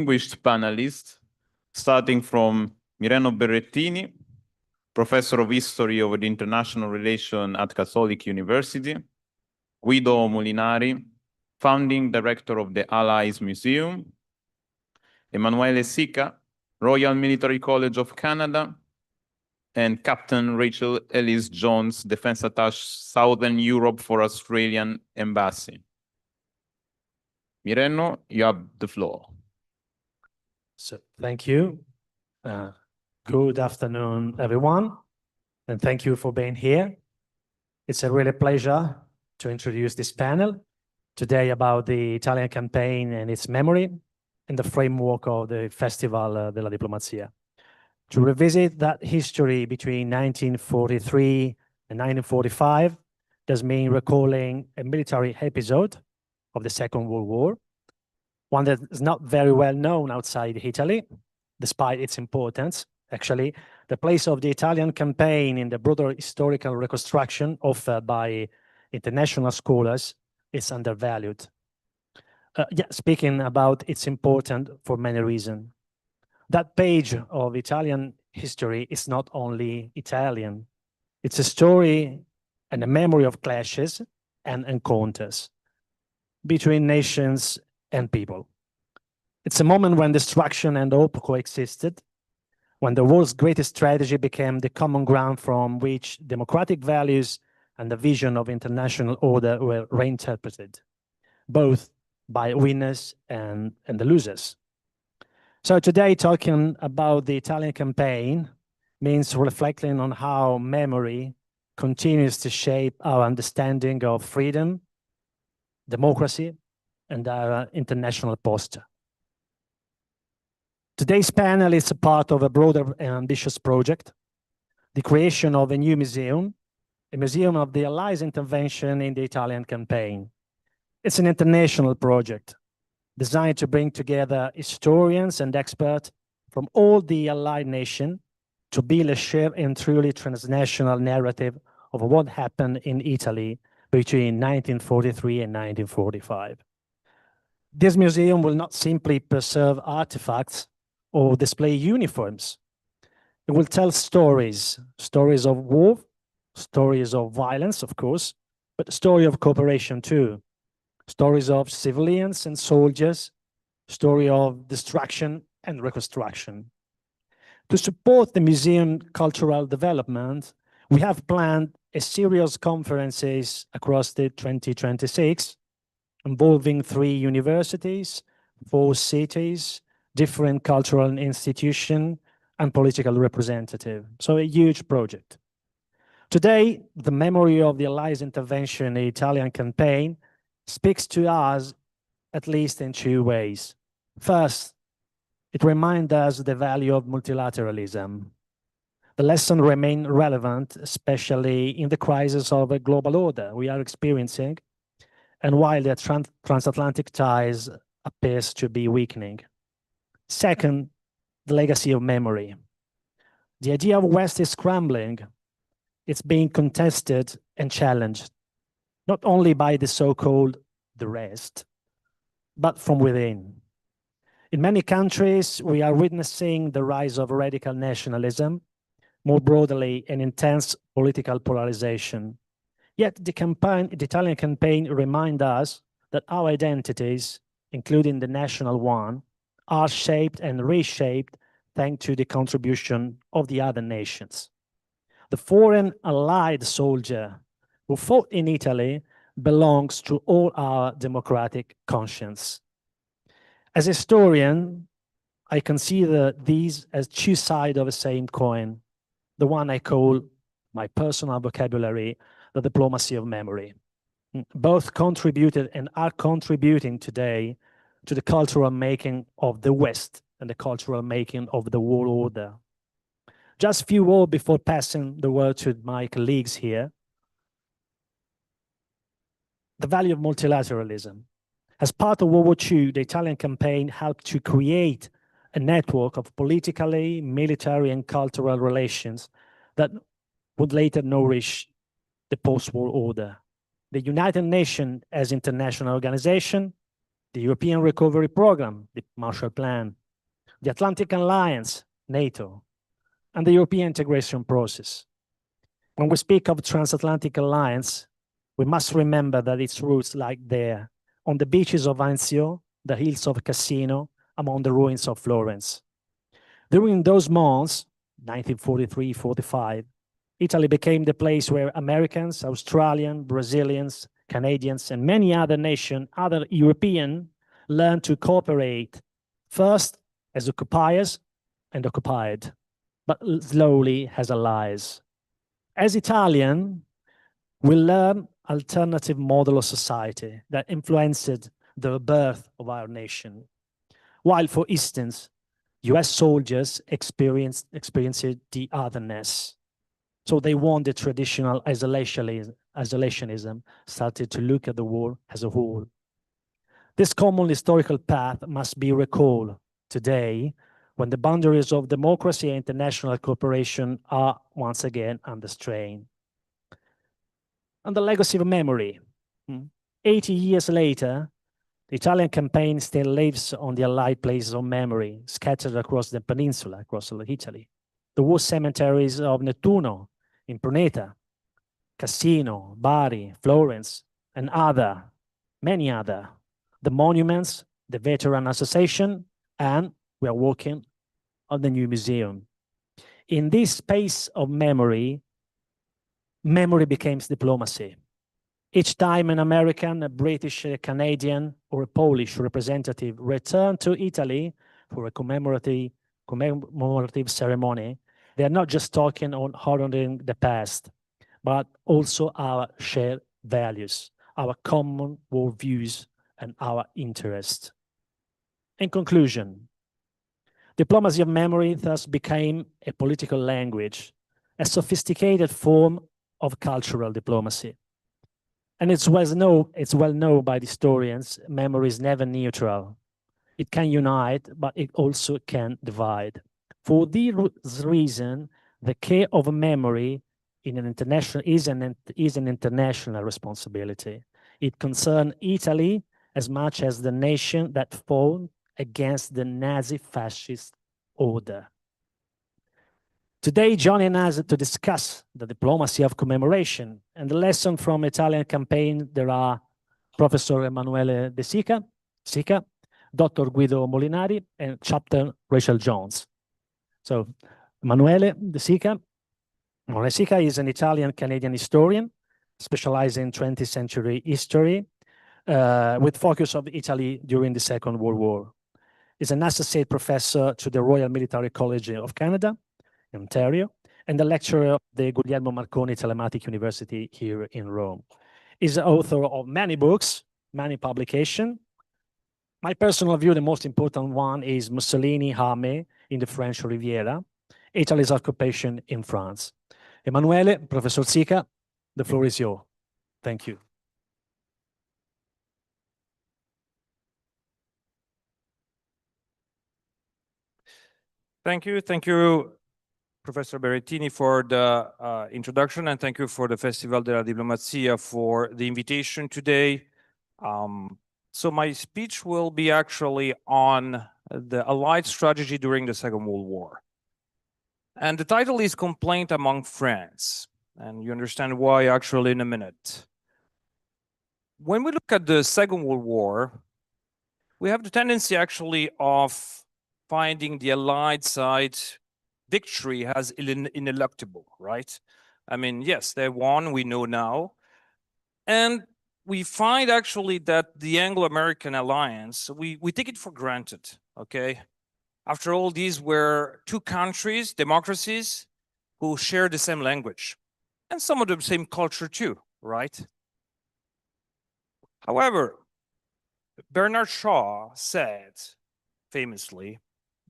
distinguished panelists, starting from Mireno Berrettini, Professor of History of International Relations at Catholic University, Guido Molinari, Founding Director of the Allies Museum, Emanuele Sica, Royal Military College of Canada, and Captain Rachel Ellis Jones, Defense Attaché Southern Europe for Australian Embassy. Mireno, you have the floor. So, thank you. Good afternoon, everyone, and thank you for being here. It's a really pleasure to introduce this panel today about the Italian campaign and its memory in the framework of the Festival della Diplomazia. To revisit that history between 1943 and 1945 does mean recalling a military episode of the Second World War, one that is not very well known outside Italy, despite its importance. Actually, the place of the Italian campaign in the broader historical reconstruction offered by international scholars is undervalued. Speaking about its importance for many reasons. That page of Italian history is not only Italian. It's a story and a memory of clashes and encounters between nations and people. It's a moment when destruction and hope coexisted, when the world's greatest strategy became the common ground from which democratic values and the vision of international order were reinterpreted, both by winners and the losers. So today, talking about the Italian campaign means reflecting on how memory continues to shape our understanding of freedom, democracy, and our international posture. Today's panel is a part of a broader and ambitious project, the creation of a new museum, a museum of the Allies' intervention in the Italian campaign. It's an international project designed to bring together historians and experts from all the Allied nations to build a shared and truly transnational narrative of what happened in Italy between 1943 and 1945. This museum will not simply preserve artifacts or display uniforms. It will tell stories of war, stories of violence, of course, but a story of cooperation too. Stories of civilians and soldiers, story of destruction and reconstruction. To support the museum cultural development, we have planned a series of conferences across the 2026, involving 3 universities, 4 cities, different cultural institutions, and political representatives. So a huge project. Today, the memory of the Allies' intervention in the Italian campaign speaks to us at least in 2 ways. First, it reminds us the value of multilateralism. The lesson remains relevant, especially in the crisis of a global order we are experiencing, and while the transatlantic ties appears to be weakening. Second, the legacy of memory. The idea of West is crumbling. It's being contested and challenged, not only by the so-called the rest, but from within. In many countries, we are witnessing the rise of radical nationalism, more broadly, an intense political polarization. Yet the Italian campaign reminds us that our identities, including the national one, are shaped and reshaped thanks to the contribution of the other nations. The foreign allied soldier who fought in Italy belongs to all our democratic conscience. As a historian, I consider these as 2 sides of the same coin, the one I call my personal vocabulary, the diplomacy of memory. Both contributed and are contributing today to the cultural making of the West and the cultural making of the world order. Just a few words before passing the word to my colleagues here. The value of multilateralism. As part of World War II, the Italian campaign helped to create a network of politically, military, and cultural relations that would later nourish the post-war order. The United Nations as international organization, the European Recovery Program, the Marshall Plan, the Atlantic Alliance, NATO, and the European integration process. When we speak of transatlantic alliance, we must remember that its roots lie there, on the beaches of Anzio, the hills of Cassino, among the ruins of Florence. During those months, 1943-45, Italy became the place where Americans, Australians, Brazilians, Canadians, and many other nations, other European, learned to cooperate, first as occupiers and occupied, but slowly as allies. As Italian, we learn alternative model of society that influenced the birth of our nation. While, for instance, US soldiers experienced the otherness. So they want the traditional isolationism, started to look at the war as a whole. This common historical path must be recalled today when the boundaries of democracy and international cooperation are once again under strain. And the legacy of memory. 80 years later, the Italian campaign still lives on the Allied places of memory, scattered across the peninsula, across Italy. The war cemeteries of Nettuno, in Pruneta, Cassino, Bari, Florence, and many other. The monuments, the Veteran Association, and we are working on the new museum. In this space of memory, memory becomes diplomacy. Each time an American, a British, a Canadian, or a Polish representative return to Italy for a commemorative ceremony, they are not just talking on honoring the past, but also our shared values, our common worldviews, and our interests. In conclusion, diplomacy of memory thus became a political language, a sophisticated form of cultural diplomacy. And it's well known by the historians, memory is never neutral. It can unite, but it also can divide. For this reason, the care of memory in an international is an international responsibility. It concerns Italy as much as the nation that fought against the Nazi-fascist order. Today, joining us to discuss the diplomacy of commemoration and the lesson from Italian campaign, there are Professor Emanuele De Sica, Dr. Guido Molinari, and Chapter Rachel Jones. So, Emanuele De Sica is an Italian-Canadian historian specializing in 20th century history with focus of Italy during the Second World War. He's an associate professor to the Royal Military College of Canada, Ontario, and the lecturer of the Guglielmo Marconi Telematic University here in Rome. He's the author of many books, many publications. My personal view, the most important one is Mussolini Army in the French Riviera, Italy's occupation in France. Emanuele, Professor Sica, the floor is yours. Thank you. Thank you, Professor Berrettini, for the introduction, and thank you for the Festival della Diplomazia for the invitation today. So my speech will be actually on the Allied strategy during the Second World War. And the title is Complaint Among Friends, and you understand why actually in a minute. When we look at the Second World War, we have the tendency actually of finding the Allied side victory as ineluctable, right? I mean, yes, they won, we know now. And we find actually that the Anglo-American alliance, we take it for granted, okay? After all, these were two countries, democracies, who share the same language and some of the same culture too, right? However, Bernard Shaw said famously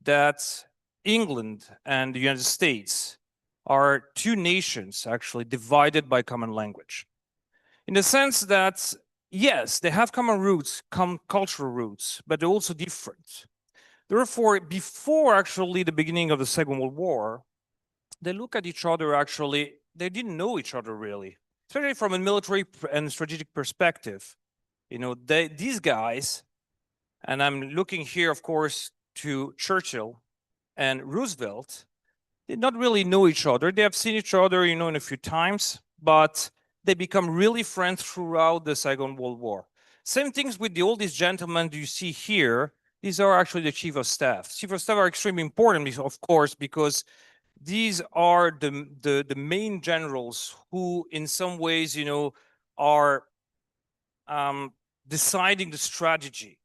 that England and the United States are two nations actually divided by common language. In the sense that, yes, they have common roots, cultural roots, but they're also different. Therefore, before actually the beginning of the Second World War, they look at each other actually, they didn't know each other really, especially from a military and strategic perspective. You know, these guys and I'm looking here, of course, to Churchill and Roosevelt, did not really know each other. They have seen each other, in a few times, but they become really friends throughout the Second World War. Same things with the oldest gentlemen you see here. These are actually the chief of staff. Chief of staff are extremely important, of course, because these are the main generals who, in some ways, are deciding the strategy,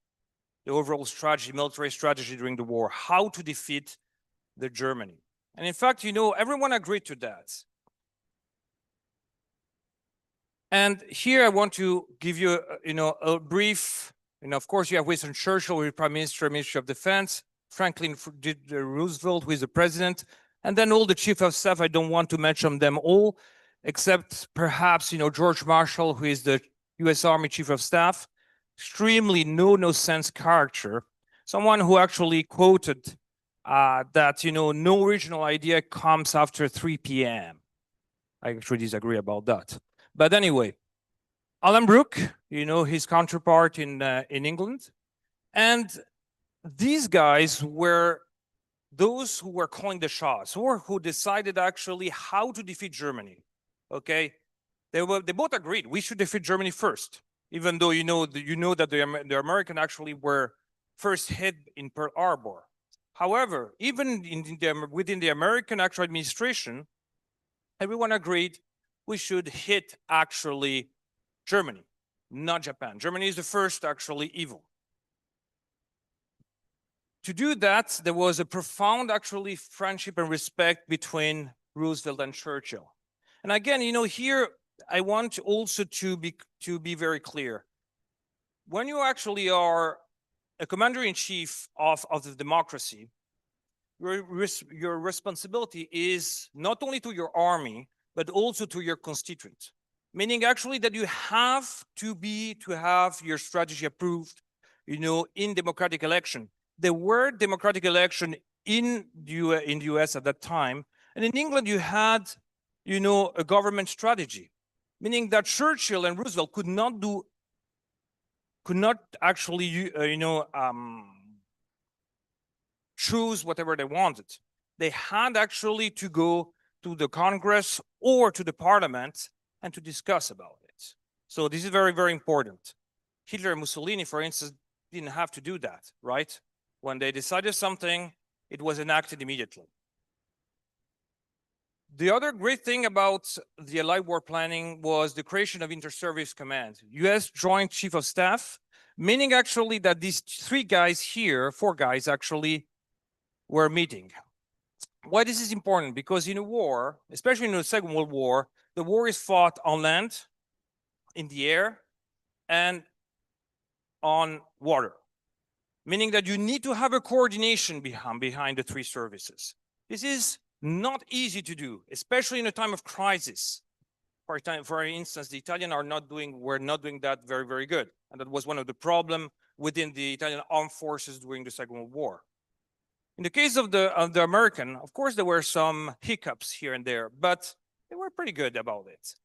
the overall strategy, military strategy during the war, how to defeat the Germany. And in fact, everyone agreed to that. And here I want to give you, a brief, of course, you have Winston Churchill, who is Prime Minister, Ministry of Defense, Franklin Roosevelt, who is the president, and then all the chief of staff. I don't want to mention them all, except perhaps, George Marshall, who is the US Army Chief of Staff, extremely no-sense character, someone who actually quoted that, no original idea comes after 3 p.m. I actually disagree about that. But anyway, Alan Brooke, his counterpart in England. And these guys were those who were calling the shots, or who decided actually how to defeat Germany, okay? They both agreed, we should defeat Germany first, even though that the American actually were first hit in Pearl Harbor. However, even within the American actual administration, everyone agreed we should hit actually Germany, not Japan. Germany is the first actually evil. To do that, there was a profound actually friendship and respect between Roosevelt and Churchill. And again, here I want also to be very clear. When you actually are a commander-in-chief of the democracy, your responsibility is not only to your army, but also to your constituents. Meaning actually that you have to have your strategy approved, in democratic election. There were democratic election in the US at that time. And in England, you had, a government strategy, meaning that Churchill and Roosevelt could not actually, choose whatever they wanted. They had actually to go to the Congress or to the Parliament and to discuss about it. So this is very, very important. Hitler and Mussolini, for instance, didn't have to do that, right? When they decided something, it was enacted immediately. The other great thing about the Allied war planning was the creation of Inter-Service Command, US Joint Chief of Staff, meaning actually that these four guys actually were meeting. Why this is important? Because in a war, especially in the Second World War, the war is fought on land, in the air, and on water. Meaning that you need to have a coordination behind the three services. This is not easy to do, especially in a time of crisis. For instance, the Italians were not doing that very, very good. And that was one of the problems within the Italian armed forces during the Second World War. In the case of the American, of course, there were some hiccups here and there, but they were pretty good about it.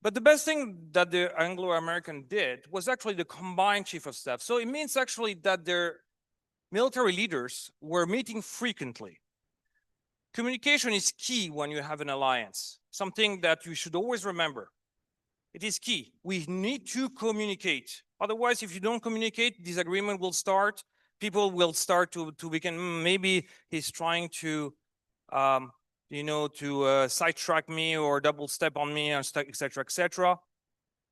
But the best thing that the Anglo-American did was actually the combined chief of staff. So it means actually that their military leaders were meeting frequently. Communication is key when you have an alliance, something that you should always remember. It is key. We need to communicate. Otherwise, if you don't communicate, disagreement will start. People will start to begin, maybe he's trying to, sidetrack me or double step on me, et cetera, et cetera.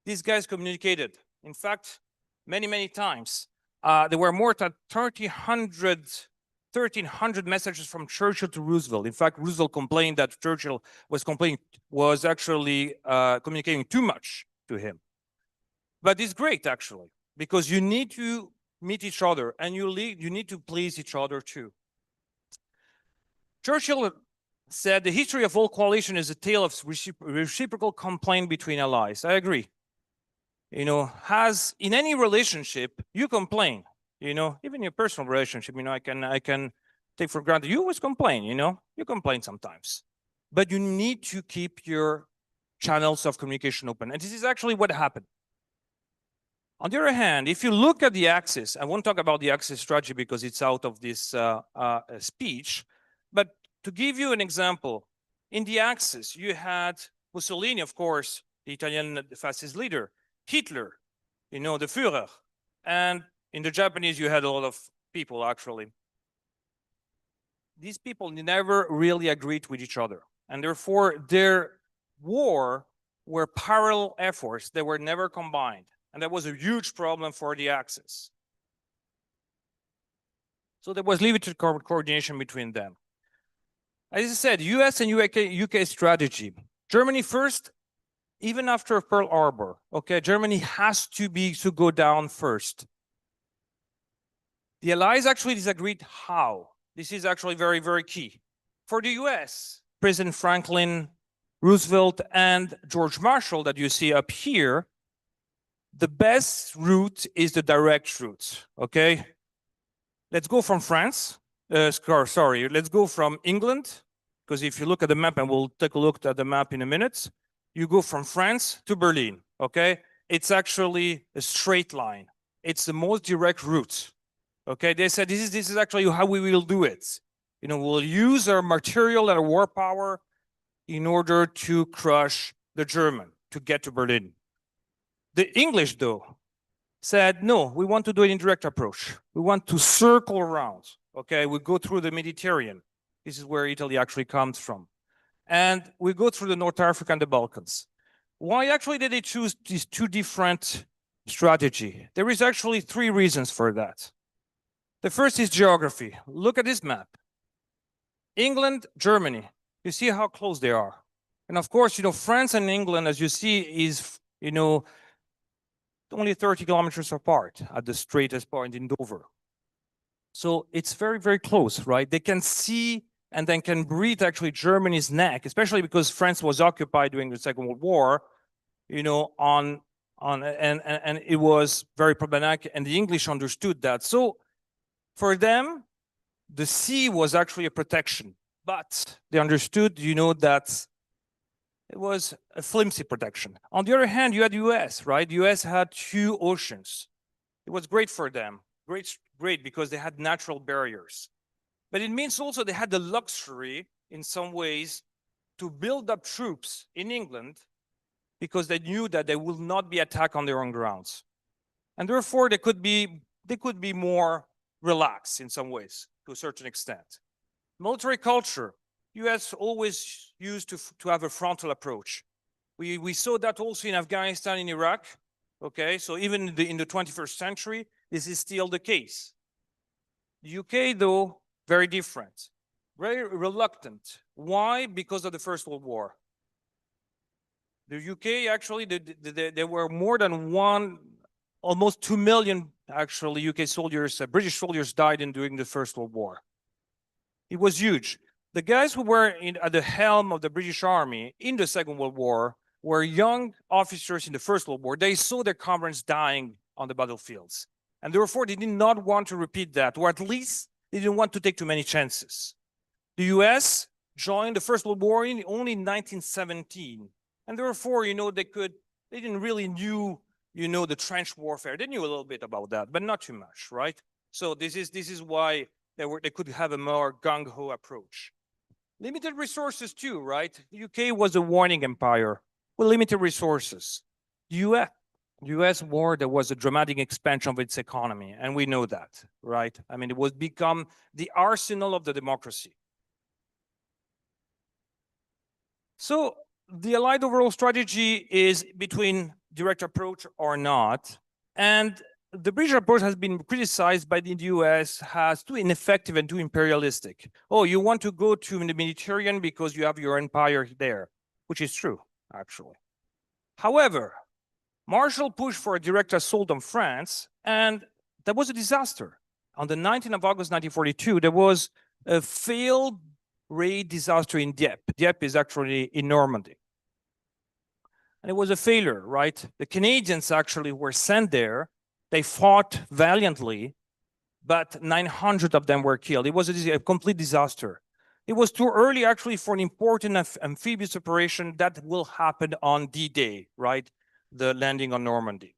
These guys communicated. In fact, many, many times. There were more than 1,300 messages from Churchill to Roosevelt. In fact, Roosevelt complained that Churchill was actually communicating too much to him. But it's great, actually, because you need to meet each other, and you need to please each other too. Churchill said, the history of all coalition is a tale of reciprocal complaint between allies. I agree. As in any relationship, you complain, even your personal relationship, I can take for granted, you always complain, you complain sometimes. But you need to keep your channels of communication open. And this is actually what happened. On the other hand, if you look at the Axis, I won't talk about the Axis strategy because it's out of this speech, but to give you an example, in the Axis, you had Mussolini, of course, the Italian fascist leader, Hitler, the Führer, and in the Japanese, you had a lot of people, actually. These people never really agreed with each other, and therefore their war were parallel efforts that were never combined. And that was a huge problem for the Axis. So there was limited coordination between them. As I said, US and UK strategy. Germany first, even after Pearl Harbor, okay, Germany has to go down first. The Allies actually disagreed how. This is actually very, very key. For the US, President Franklin Roosevelt and George Marshall that you see up here, the best route is the direct route, okay? Let's go from France, let's go from England, because if you look at the map, and we'll take a look at the map in a minute, you go from France to Berlin, okay? It's actually a straight line. It's the most direct route, okay? They said this is actually how we will do it. We'll use our material and our war power in order to crush the German, to get to Berlin. The English, though, said, no, we want to do an indirect approach. We want to circle around, okay? We go through the Mediterranean. This is where Italy actually comes from. And we go through the North Africa and the Balkans. Why actually did they choose these two different strategies? There is actually 3 reasons for that. The first is geography. Look at this map. England, Germany. You see how close they are. And of course, France and England, as you see, is, only 30 kilometers apart at the straightest point in Dover. So it's very, very close, right? They can see and then can breathe actually Germany's neck, especially because France was occupied during the Second World War, and it was very problematic, and the English understood that. So for them, the sea was actually a protection, but they understood, that it was a flimsy protection. On the other hand, you had the US, right? The US had 2 oceans. It was great for them, great because they had natural barriers. But it means also they had the luxury, in some ways, to build up troops in England because they knew that they will not be attacked on their own grounds. And therefore, they could be more relaxed in some ways, to a certain extent. Military culture. US always used to have a frontal approach. We saw that also in Afghanistan, in Iraq, okay? So even in the 21st century, this is still the case. The UK, though, very different, very reluctant. Why? Because of the First World War. The UK, actually, there were more than almost 2 million, actually, UK soldiers, British soldiers died during the First World War. It was huge. The guys who were at the helm of the British Army in the Second World War were young officers in the First World War. They saw their comrades dying on the battlefields. And therefore, they did not want to repeat that, or at least they didn't want to take too many chances. The US joined the First World War only in 1917. And therefore, they didn't really knew, the trench warfare. They knew a little bit about that, but not too much, right? So this is why they could have a more gung-ho approach. Limited resources too, right? The UK was a warring empire with limited resources. The US war, there was a dramatic expansion of its economy, and we know that, right? I mean, it was become the arsenal of the democracy. So the Allied overall strategy is between direct approach or not, and the British approach has been criticized by the US as too ineffective and too imperialistic. Oh, you want to go to the Mediterranean because you have your empire there, which is true, actually. However, Marshall pushed for a direct assault on France, and that was a disaster. On the 19th of August 1942, there was a failed raid disaster in Dieppe. Dieppe is actually in Normandy. And it was a failure, right? The Canadians actually were sent there. They fought valiantly, but 900 of them were killed. It was a complete disaster. It was too early, actually, for an important amphibious operation that will happen on D-Day, right? The landing on Normandy.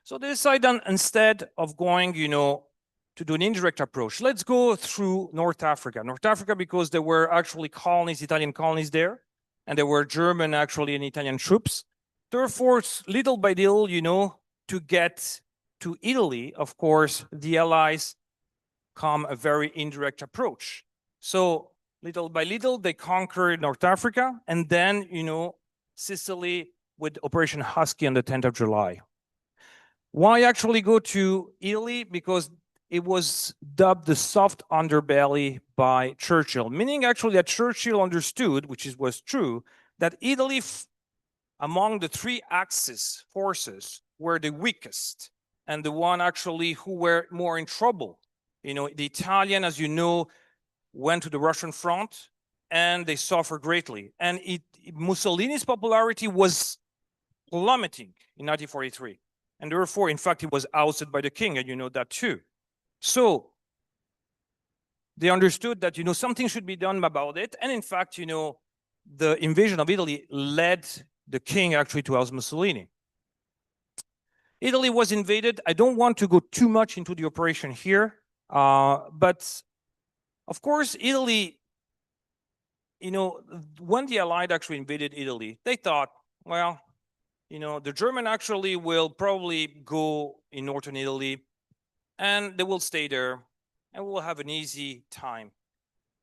So they decided instead of going, to do an indirect approach, let's go through North Africa. North Africa, because there were actually colonies, Italian colonies there, and there were German actually and Italian troops. Therefore, little by little, to get to Italy, of course, the Allies come a very indirect approach. So little by little, they conquered North Africa, and then, Sicily with Operation Husky on the 10th of July. Why actually go to Italy? Because it was dubbed the soft underbelly by Churchill, meaning actually that Churchill understood, which was true, that Italy, among the three Axis forces, were the weakest and the one actually who were more in trouble. The Italian, as you know, went to the Russian front and they suffered greatly. And Mussolini's popularity was plummeting in 1943. And therefore, in fact, he was ousted by the king, and you know that too. So they understood that, something should be done about it. And in fact, the invasion of Italy led the king actually to oust Mussolini. Italy was invaded. I don't want to go too much into the operation here. But of course, Italy, when the Allied actually invaded Italy, they thought, well, the German actually will probably go in northern Italy and they will stay there and we'll have an easy time.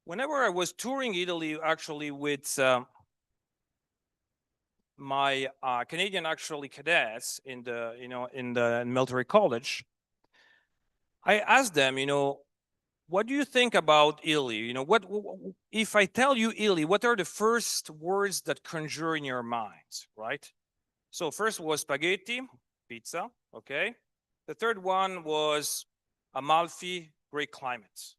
Whenever I was touring Italy actually with my Canadian actually cadets in the, in the military college, I asked them, what do you think about Italy? What if I tell you Italy, what are the first words that conjure in your minds, right? So first was spaghetti, pizza, okay? The third one was Amalfi, great climate.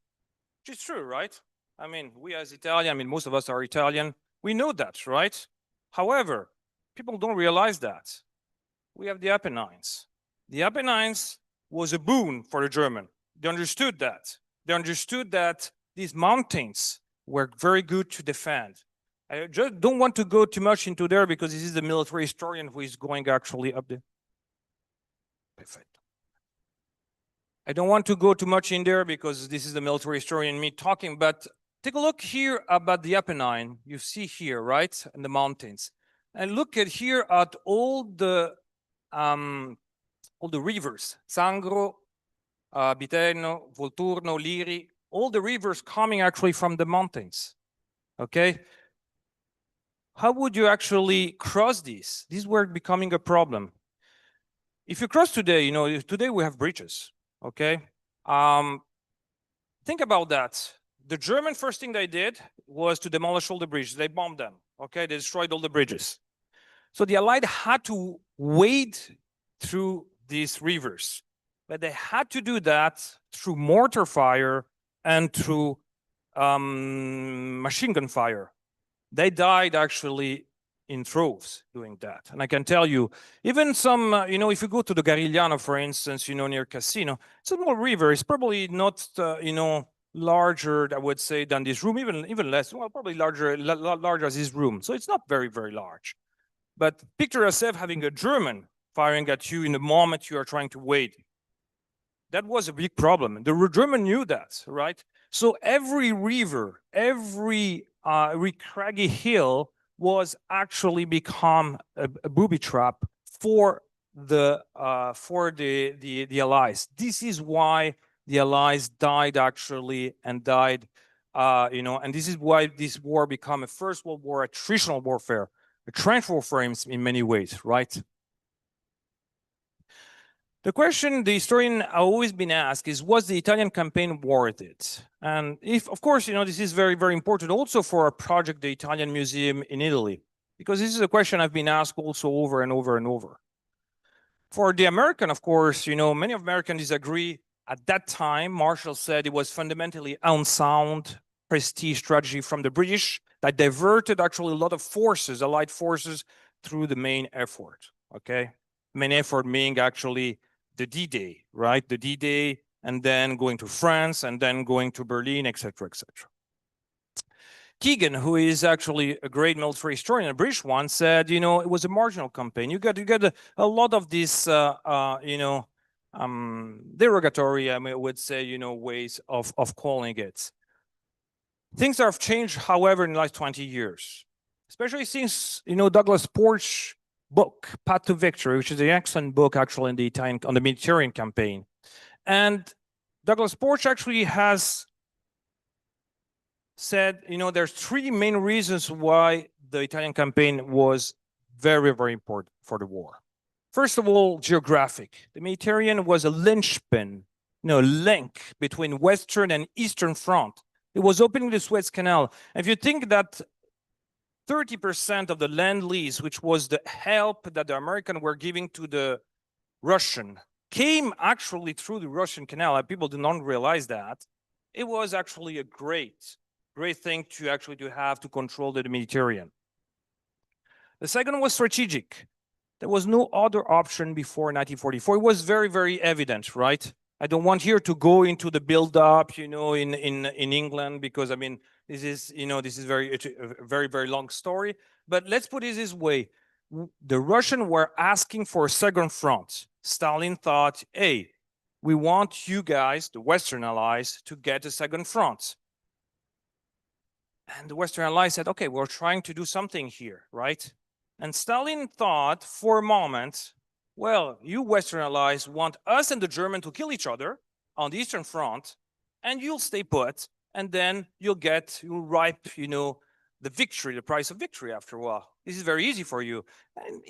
Which is true, right? I mean, we as Italian, most of us are Italian. We know that, right? However, people don't realize that. We have the Apennines. The Apennines was a boon for the German. They understood that. They understood that these mountains were very good to defend. I just don't want to go too much into there because this is the military historian who is going actually up there. Perfect. I don't want to go too much in there because this is the military historian me talking, but take a look here about the Apennine. You see here, right, in the mountains. And look at here at all the rivers, Sangro, Biterno, Volturno, Liri, all the rivers coming actually from the mountains, okay? How would you actually cross these? These were becoming a problem. If you cross today, today we have bridges, okay? Think about that. The German first thing they did was to demolish all the bridges. They bombed them, okay? They destroyed all the bridges. So the Allied had to wade through these rivers, but they had to do that through mortar fire and through machine gun fire. They died actually in droves doing that. And I can tell you, even some, if you go to the Garigliano, for instance, near Cassino, it's a small river. It's probably not, larger, I would say, than this room, even less, well, probably larger as this room. So it's not very, very large. But picture yourself having a German firing at you in the moment you are trying to wade. That was a big problem. The German knew that, right? So every river, every craggy hill was actually become a booby trap for the Allies. This is why the Allies died actually and died, and this is why this war became a First World War, attritional warfare, a trench warfare in many ways, right? The question the historian has always been asked is, was the Italian campaign worth it? And if, of course, this is very, very important also for a project, the Italian Museum in Italy, because this is a question I've been asked also over and over and over. For the American, of course, many Americans disagree. At that time, Marshall said it was fundamentally unsound prestige strategy from the British that diverted actually a lot of forces, Allied forces, through the main effort, okay? Main effort being actually the D-Day, right? The D-Day, and then going to France, and then going to Berlin, etc., etc. Keegan, who is actually a great military historian, a British one, said, you know, it was a marginal campaign. You got a lot of these, you know, derogatory, I mean, I would say, you know, ways of calling it. Things have changed, however, in the last 20 years, especially since, you know, Douglas Port's book, Path to Victory, which is an excellent book actually in the Italian, on the Mediterranean campaign. And Douglas Porch actually has said, you know, there's three main reasons why the Italian campaign was very, very important for the war. First of all, geographic. The Mediterranean was a linchpin, you know, link between Western and Eastern front. It was opening the Suez Canal. If you think that 30% of the land lease, which was the help that the Americans were giving to the Russian, came actually through the Russian canal, and people did not realize that, it was actually a great thing to actually have to control the Mediterranean. The second was strategic. There was no other option before 1944. It was very, very evident, right? I don't want here to go into the build-up, you know, in England, because I mean, this is, you know, this is a very, very long story. But let's put it this way: the Russians were asking for a second front. Stalin thought, hey, we want you guys, the Western allies, to get a second front. And the Western allies said, okay, we're trying to do something here, right? And Stalin thought for a moment, well, you Western allies want us and the Germans to kill each other on the Eastern Front, and you'll stay put, and then you'll ripe, you know, the victory, the price of victory after a while. This is very easy for you. And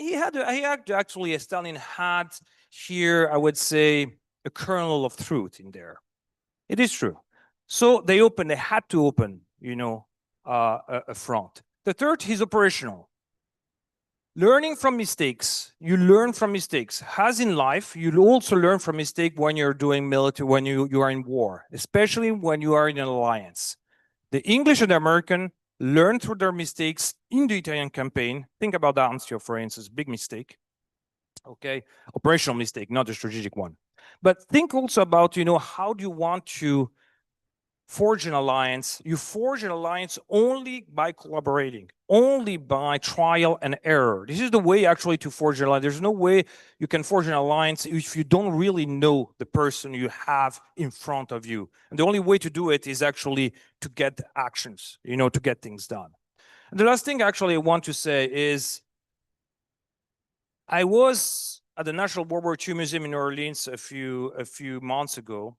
Stalin had here, I would say, a kernel of truth in there. It is true. So they had to open, you know, a front. The third is operational. Learning from mistakes. You learn from mistakes. As in life, you also learn from mistakes when you're doing military, when you are in war, especially when you are in an alliance. The English and the American learned through their mistakes in the Italian campaign. Think about Anzio, for instance, big mistake. Okay, operational mistake, not a strategic one. But think also about, you know, how do you want to forge an alliance? You forge an alliance only by collaborating, only by trial and error. This is the way actually to forge an alliance. There's no way you can forge an alliance if you don't really know the person you have in front of you. And the only way to do it is actually to get actions, you know, to get things done. And the last thing actually I want to say is, I was at the National World War II Museum in New Orleans a few months ago,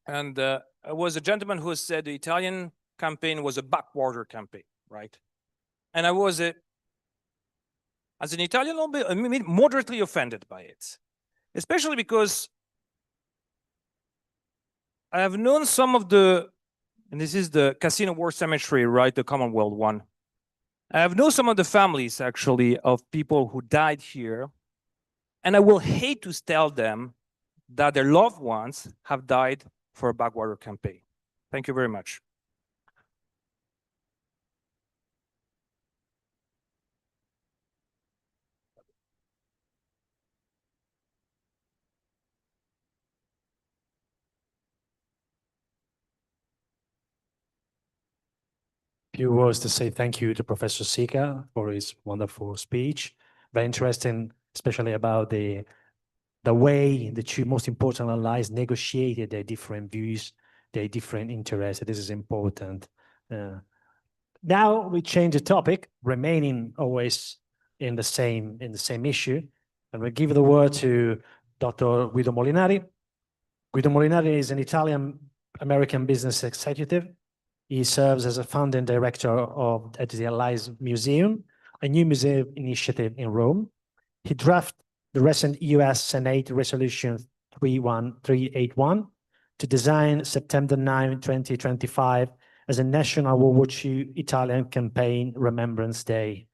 and it was a gentleman who said the Italian campaign was a backwater campaign, right? And I was, as an Italian, moderately offended by it, especially because I have known some of the, and this is the Casino War Cemetery, right, the Commonwealth one. I have known some of the families, actually, of people who died here, and I will hate to tell them that their loved ones have died for a backwater campaign. Thank you very much. Few words to say thank you to Professor Sica for his wonderful speech. Very interesting, especially about the way the two most important allies negotiated their different views, their different interests. This is important. Now we change the topic, remaining always in the same issue, and we give the word to Dr. Guido Molinari. Guido Molinari is an Italian-American business executive. He serves as a founding director at the Allies Museum, a new museum initiative in Rome. He drafted the recent US Senate Resolution 31381 to design September 9, 2025 as a National World War II Italian Campaign Remembrance Day,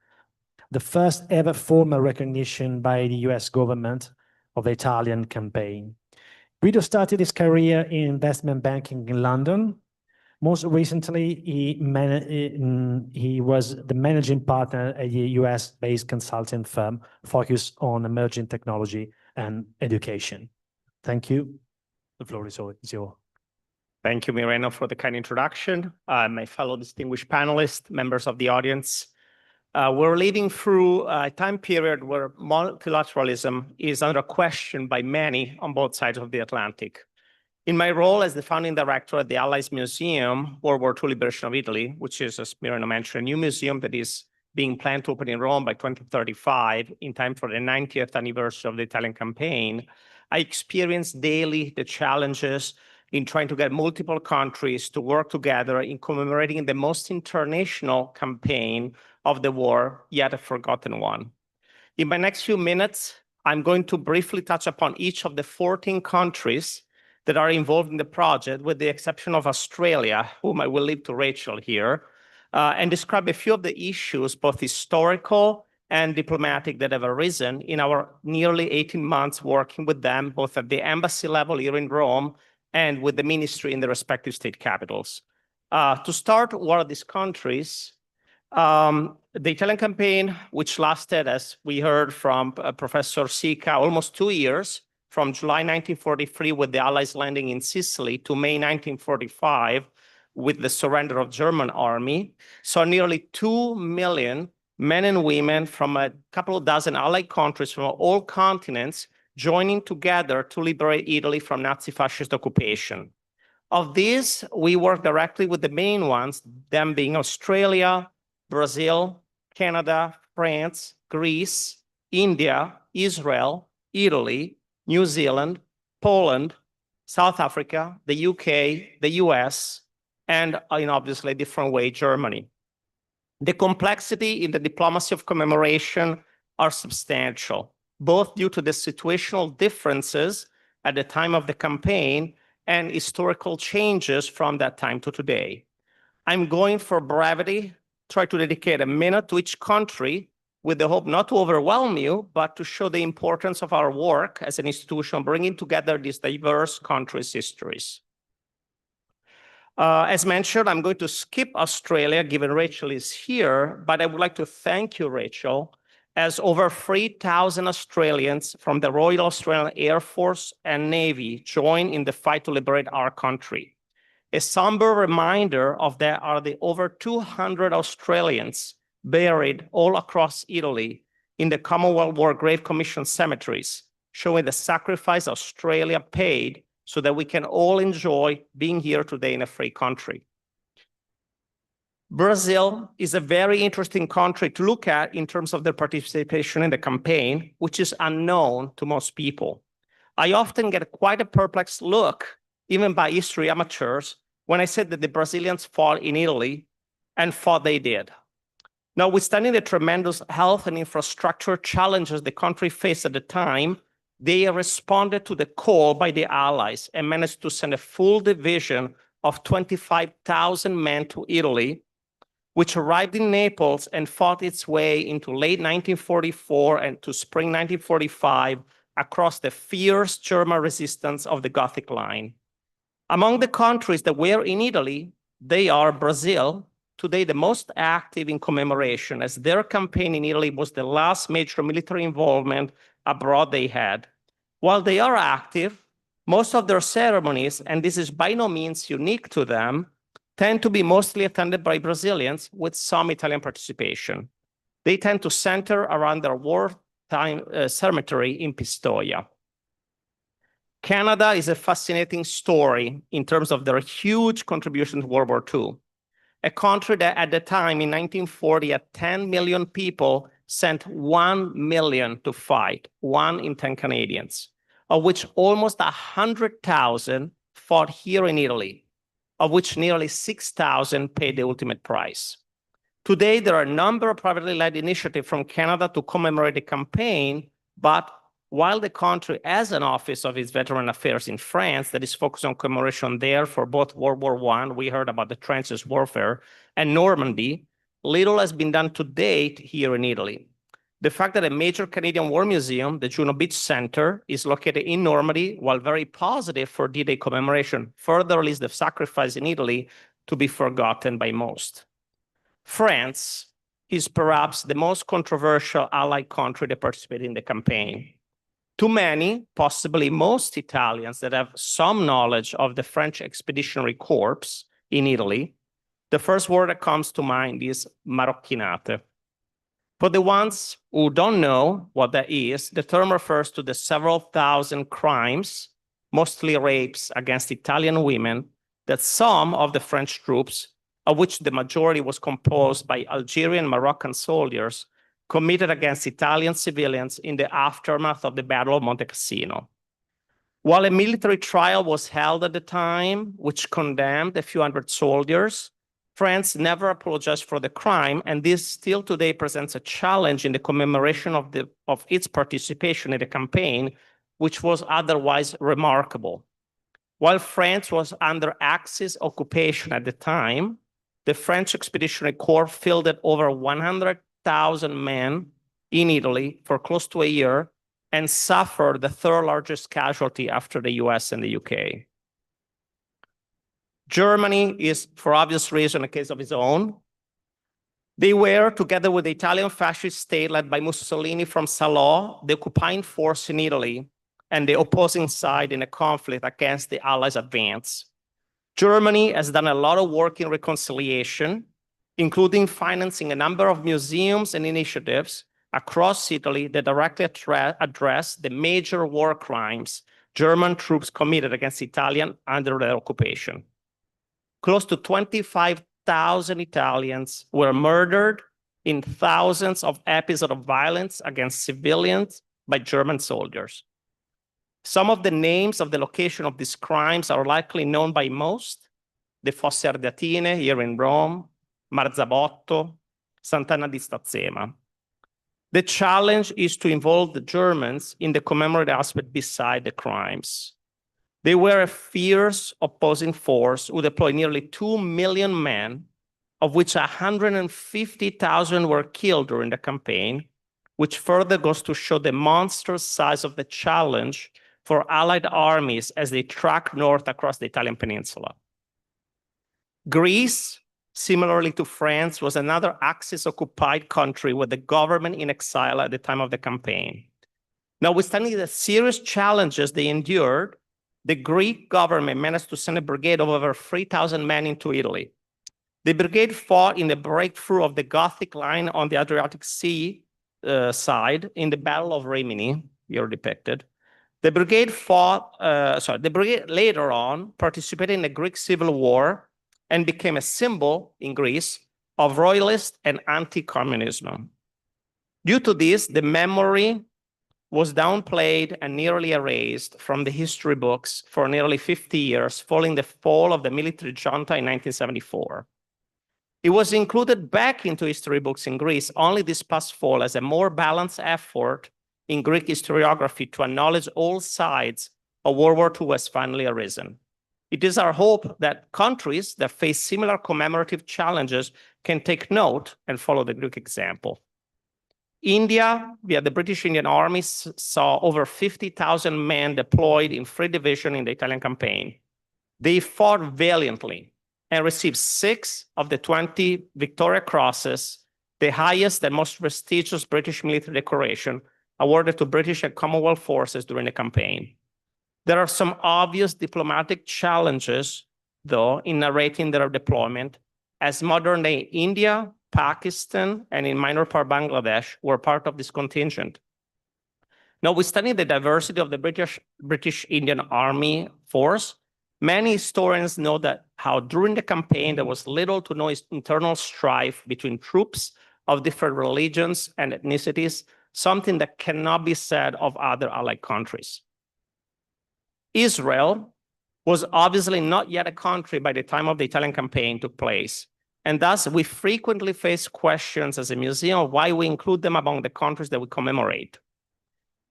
the first ever formal recognition by the US government of the Italian campaign. Guido started his career in investment banking in London. Most recently, he was the managing partner at a US-based consulting firm focused on emerging technology and education. Thank you. The floor is yours. Thank you, Mireno, for the kind introduction. My fellow distinguished panelists, members of the audience. We're living through a time period where multilateralism is under question by many on both sides of the Atlantic. In my role as the founding director at the Allies Museum, World War II Liberation of Italy, which is, as Mireno mentioned, a new museum that is being planned to open in Rome by 2035 in time for the 90th anniversary of the Italian campaign, I experience daily the challenges in trying to get multiple countries to work together in commemorating the most international campaign of the war, yet a forgotten one. In my next few minutes, I'm going to briefly touch upon each of the 14 countries that are involved in the project, with the exception of Australia, whom I will leave to Rachel here, and describe a few of the issues, both historical and diplomatic, that have arisen in our nearly 18 months working with them, both at the embassy level here in Rome and with the ministry in the respective state capitals. To start, what are these countries? The Italian campaign, which lasted, as we heard from Professor Sica, almost 2 years, from July 1943 with the Allies landing in Sicily to May 1945 with the surrender of German army, saw nearly 2 million men and women from a couple of dozen Allied countries from all continents joining together to liberate Italy from Nazi-fascist occupation. Of these, we work directly with the main ones, them being Australia, Brazil, Canada, France, Greece, India, Israel, Italy, New Zealand, Poland, South Africa, the UK, the US, and in obviously a different way, Germany. The complexity in the diplomacy of commemoration are substantial, both due to the situational differences at the time of the campaign and historical changes from that time to today. I'm going, for brevity, try to dedicate a minute to each country with the hope not to overwhelm you, but to show the importance of our work as an institution, bringing together these diverse countries' histories. As mentioned, I'm going to skip Australia, given Rachel is here, but I would like to thank you, Rachel, as over 3,000 Australians from the Royal Australian Air Force and Navy join in the fight to liberate our country. A somber reminder of that are the over 200 Australians buried all across Italy in the Commonwealth War Grave Commission cemeteries, showing the sacrifice Australia paid so that we can all enjoy being here today in a free country. Brazil is a very interesting country to look at in terms of their participation in the campaign, which is unknown to most people. I often get quite a perplexed look, even by history amateurs, when I said that the Brazilians fought in Italy, and fought they did. Notwithstanding the tremendous health and infrastructure challenges the country faced at the time, they responded to the call by the Allies and managed to send a full division of 25,000 men to Italy, which arrived in Naples and fought its way into late 1944 and to spring 1945 across the fierce German resistance of the Gothic Line. Among the countries that were in Italy, they are Brazil, today the most active in commemoration, as their campaign in Italy was the last major military involvement abroad they had. While they are active, most of their ceremonies, and this is by no means unique to them, tend to be mostly attended by Brazilians with some Italian participation. They tend to center around their wartime cemetery in Pistoia. Canada is a fascinating story in terms of their huge contribution to World War II. A country that at the time in 1940 had 10 million people sent 1 million to fight, 1 in 10 Canadians, of which almost 100,000 fought here in Italy, of which nearly 6,000 paid the ultimate price. Today, there are a number of privately led initiatives from Canada to commemorate the campaign, but while the country has an office of its veteran affairs in France that is focused on commemoration there for both World War I, we heard about the trenches warfare, and Normandy, little has been done to date here in Italy. The fact that a major Canadian War Museum, the Juno Beach Center, is located in Normandy, while very positive for D-Day commemoration, further leaves the sacrifice in Italy to be forgotten by most. France is perhaps the most controversial Allied country that participated in the campaign. To many, possibly most Italians that have some knowledge of the French Expeditionary Corps in Italy, the first word that comes to mind is marocchinate. For the ones who don't know what that is, the term refers to the several thousand crimes, mostly rapes against Italian women, that some of the French troops, of which the majority was composed by Algerian and Moroccan soldiers, committed against Italian civilians in the aftermath of the Battle of Monte Cassino. While a military trial was held at the time, which condemned a few hundred soldiers, France never apologized for the crime, and this still today presents a challenge in the commemoration of its participation in the campaign, which was otherwise remarkable. While France was under Axis occupation at the time, the French Expeditionary Corps fielded over 100,000 men in Italy for close to a year and suffered the third largest casualty after the US and the UK. Germany is, for obvious reason, a case of its own. They were, together with the Italian fascist state led by Mussolini from Salò, the occupying force in Italy and the opposing side in a conflict against the Allies' advance. Germany has done a lot of work in reconciliation, including financing a number of museums and initiatives across Italy that directly address the major war crimes German troops committed against Italians under their occupation. Close to 25,000 Italians were murdered in thousands of episodes of violence against civilians by German soldiers. Some of the names of the location of these crimes are likely known by most: the Fosse Ardeatine here in Rome, Marzabotto, Sant'Anna di Stazzema. The challenge is to involve the Germans in the commemorative aspect beside the crimes. They were a fierce opposing force who deployed nearly 2 million men, of which 150,000 were killed during the campaign, which further goes to show the monstrous size of the challenge for Allied armies as they track north across the Italian peninsula. Greece, similarly to France, was another Axis-occupied country with the government in exile at the time of the campaign. Notwithstanding the serious challenges they endured, the Greek government managed to send a brigade of over 3,000 men into Italy. The brigade fought in the breakthrough of the Gothic line on the Adriatic Sea side in the Battle of Rimini, here depicted. The brigade later on participated in the Greek Civil War and became a symbol in Greece of royalist and anti-communism. Due to this, the memory was downplayed and nearly erased from the history books for nearly 50 years, following the fall of the military junta in 1974. It was included back into history books in Greece only this past fall as a more balanced effort in Greek historiography to acknowledge all sides of World War II has finally arisen. It is our hope that countries that face similar commemorative challenges can take note and follow the Greek example. India, via the British Indian Army, saw over 50,000 men deployed in 3 divisions in the Italian campaign. They fought valiantly and received 6 of the 20 Victoria Crosses, the highest and most prestigious British military decoration awarded to British and Commonwealth forces during the campaign. There are some obvious diplomatic challenges, though, in narrating their deployment, as modern-day India, Pakistan, and in minor part Bangladesh were part of this contingent. Notwithstanding the diversity of the British Indian Army force, many historians know that how during the campaign there was little to no internal strife between troops of different religions and ethnicities, something that cannot be said of other allied countries. Israel was obviously not yet a country by the time of the Italian campaign took place, and thus we frequently face questions as a museum of why we include them among the countries that we commemorate.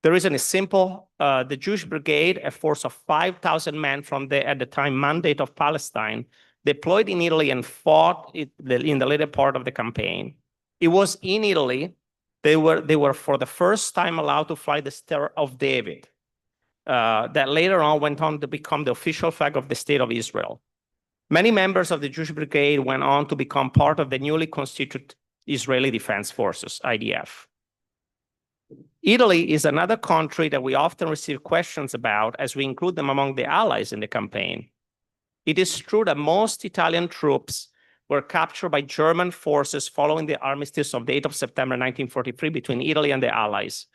The reason is simple. The Jewish Brigade, a force of 5,000 men from the, at the time, Mandate of Palestine, deployed in Italy and fought in the later part of the campaign. It was in Italy they were for the first time allowed to fly the Star of David, that later on went on to become the official flag of the State of Israel. Many members of the Jewish Brigade went on to become part of the newly constituted Israeli Defense Forces, IDF. Italy is another country that we often receive questions about as we include them among the allies in the campaign. It is true that most Italian troops were captured by German forces following the armistice of the 8th of September 1943 between Italy and the Allies.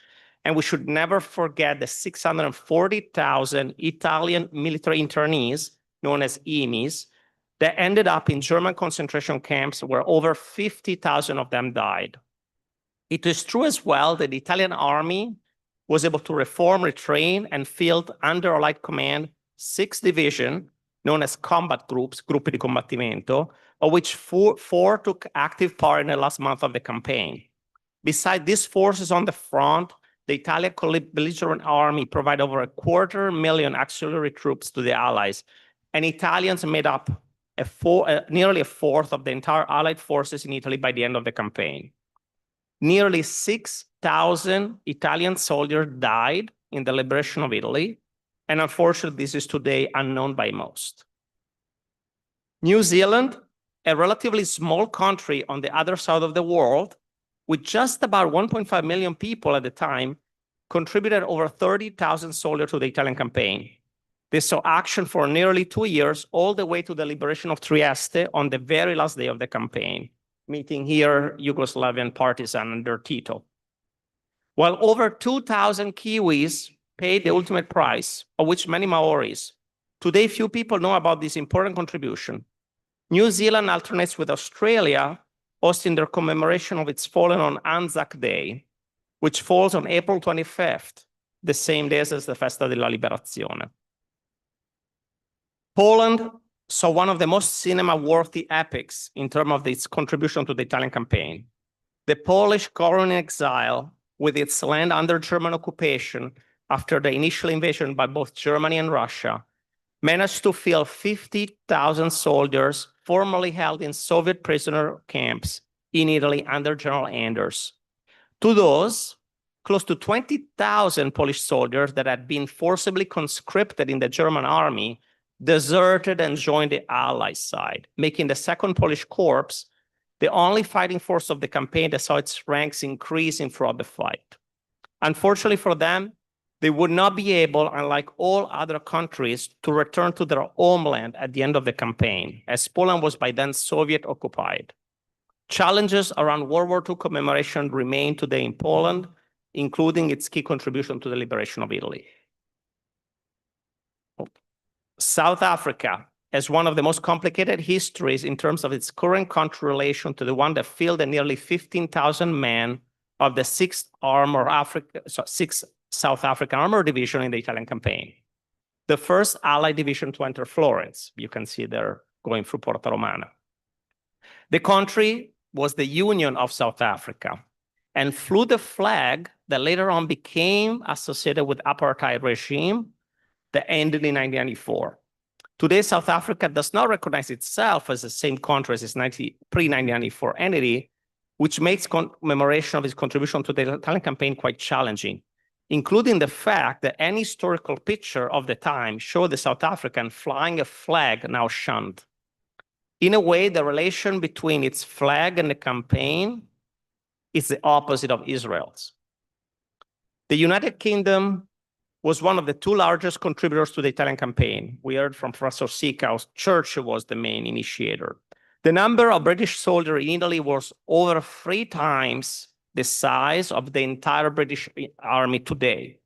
And we should never forget the 640,000 Italian military internees, known as IMIs, that ended up in German concentration camps where over 50,000 of them died. It is true as well that the Italian army was able to reform, retrain, and field under Allied command 6th Division, known as combat groups, gruppi di combattimento, of which four took active part in the last month of the campaign. Besides these forces on the front, the Italian belligerent army provided over 250,000 auxiliary troops to the Allies, and Italians made up nearly a fourth of the entire Allied forces in Italy by the end of the campaign. Nearly 6,000 Italian soldiers died in the liberation of Italy, and unfortunately, this is today unknown by most. New Zealand, a relatively small country on the other side of the world, with just about 1.5 million people at the time, contributed over 30,000 soldiers to the Italian campaign. They saw action for nearly 2 years, all the way to the liberation of Trieste on the very last day of the campaign, meeting here Yugoslavian partisan under Tito. While over 2,000 Kiwis paid the ultimate price, of which many Maoris, today few people know about this important contribution. New Zealand alternates with Australia, hosting their commemoration of its fallen on Anzac Day, which falls on April 25th, the same day as the Festa della Liberazione. Poland saw one of the most cinema-worthy epics in terms of its contribution to the Italian campaign. The Polish colony in exile, with its land under German occupation after the initial invasion by both Germany and Russia, managed to fill 50,000 soldiers formerly held in Soviet prisoner camps in Italy under General Anders. To those, close to 20,000 Polish soldiers that had been forcibly conscripted in the German army deserted and joined the Allies' side, making the Second Polish Corps the only fighting force of the campaign that saw its ranks increasing throughout the fight. Unfortunately for them, they would not be able, unlike all other countries, to return to their homeland at the end of the campaign, as Poland was by then Soviet occupied. Challenges around World War II commemoration remain today in Poland, including its key contribution to the liberation of Italy. South Africa has one of the most complicated histories in terms of its current country relation to the one that filled the nearly 15,000 men of the 6th South African Armored Division in the Italian campaign. The first Allied division to enter Florence. You can see they're going through Porta Romana. The country was the Union of South Africa and flew the flag that later on became associated with apartheid regime that ended in 1994. Today, South Africa does not recognize itself as the same country as its pre-1994 entity, which makes commemoration of its contribution to the Italian campaign quite challenging, including the fact that any historical picture of the time showed the South African flying a flag now shunned. In a way, the relation between its flag and the campaign is the opposite of Israel's. The United Kingdom was one of the 2 largest contributors to the Italian campaign. We heard from Professor Sika, Churchill was the main initiator. The number of British soldiers in Italy was over 3 times the size of the entire British army today.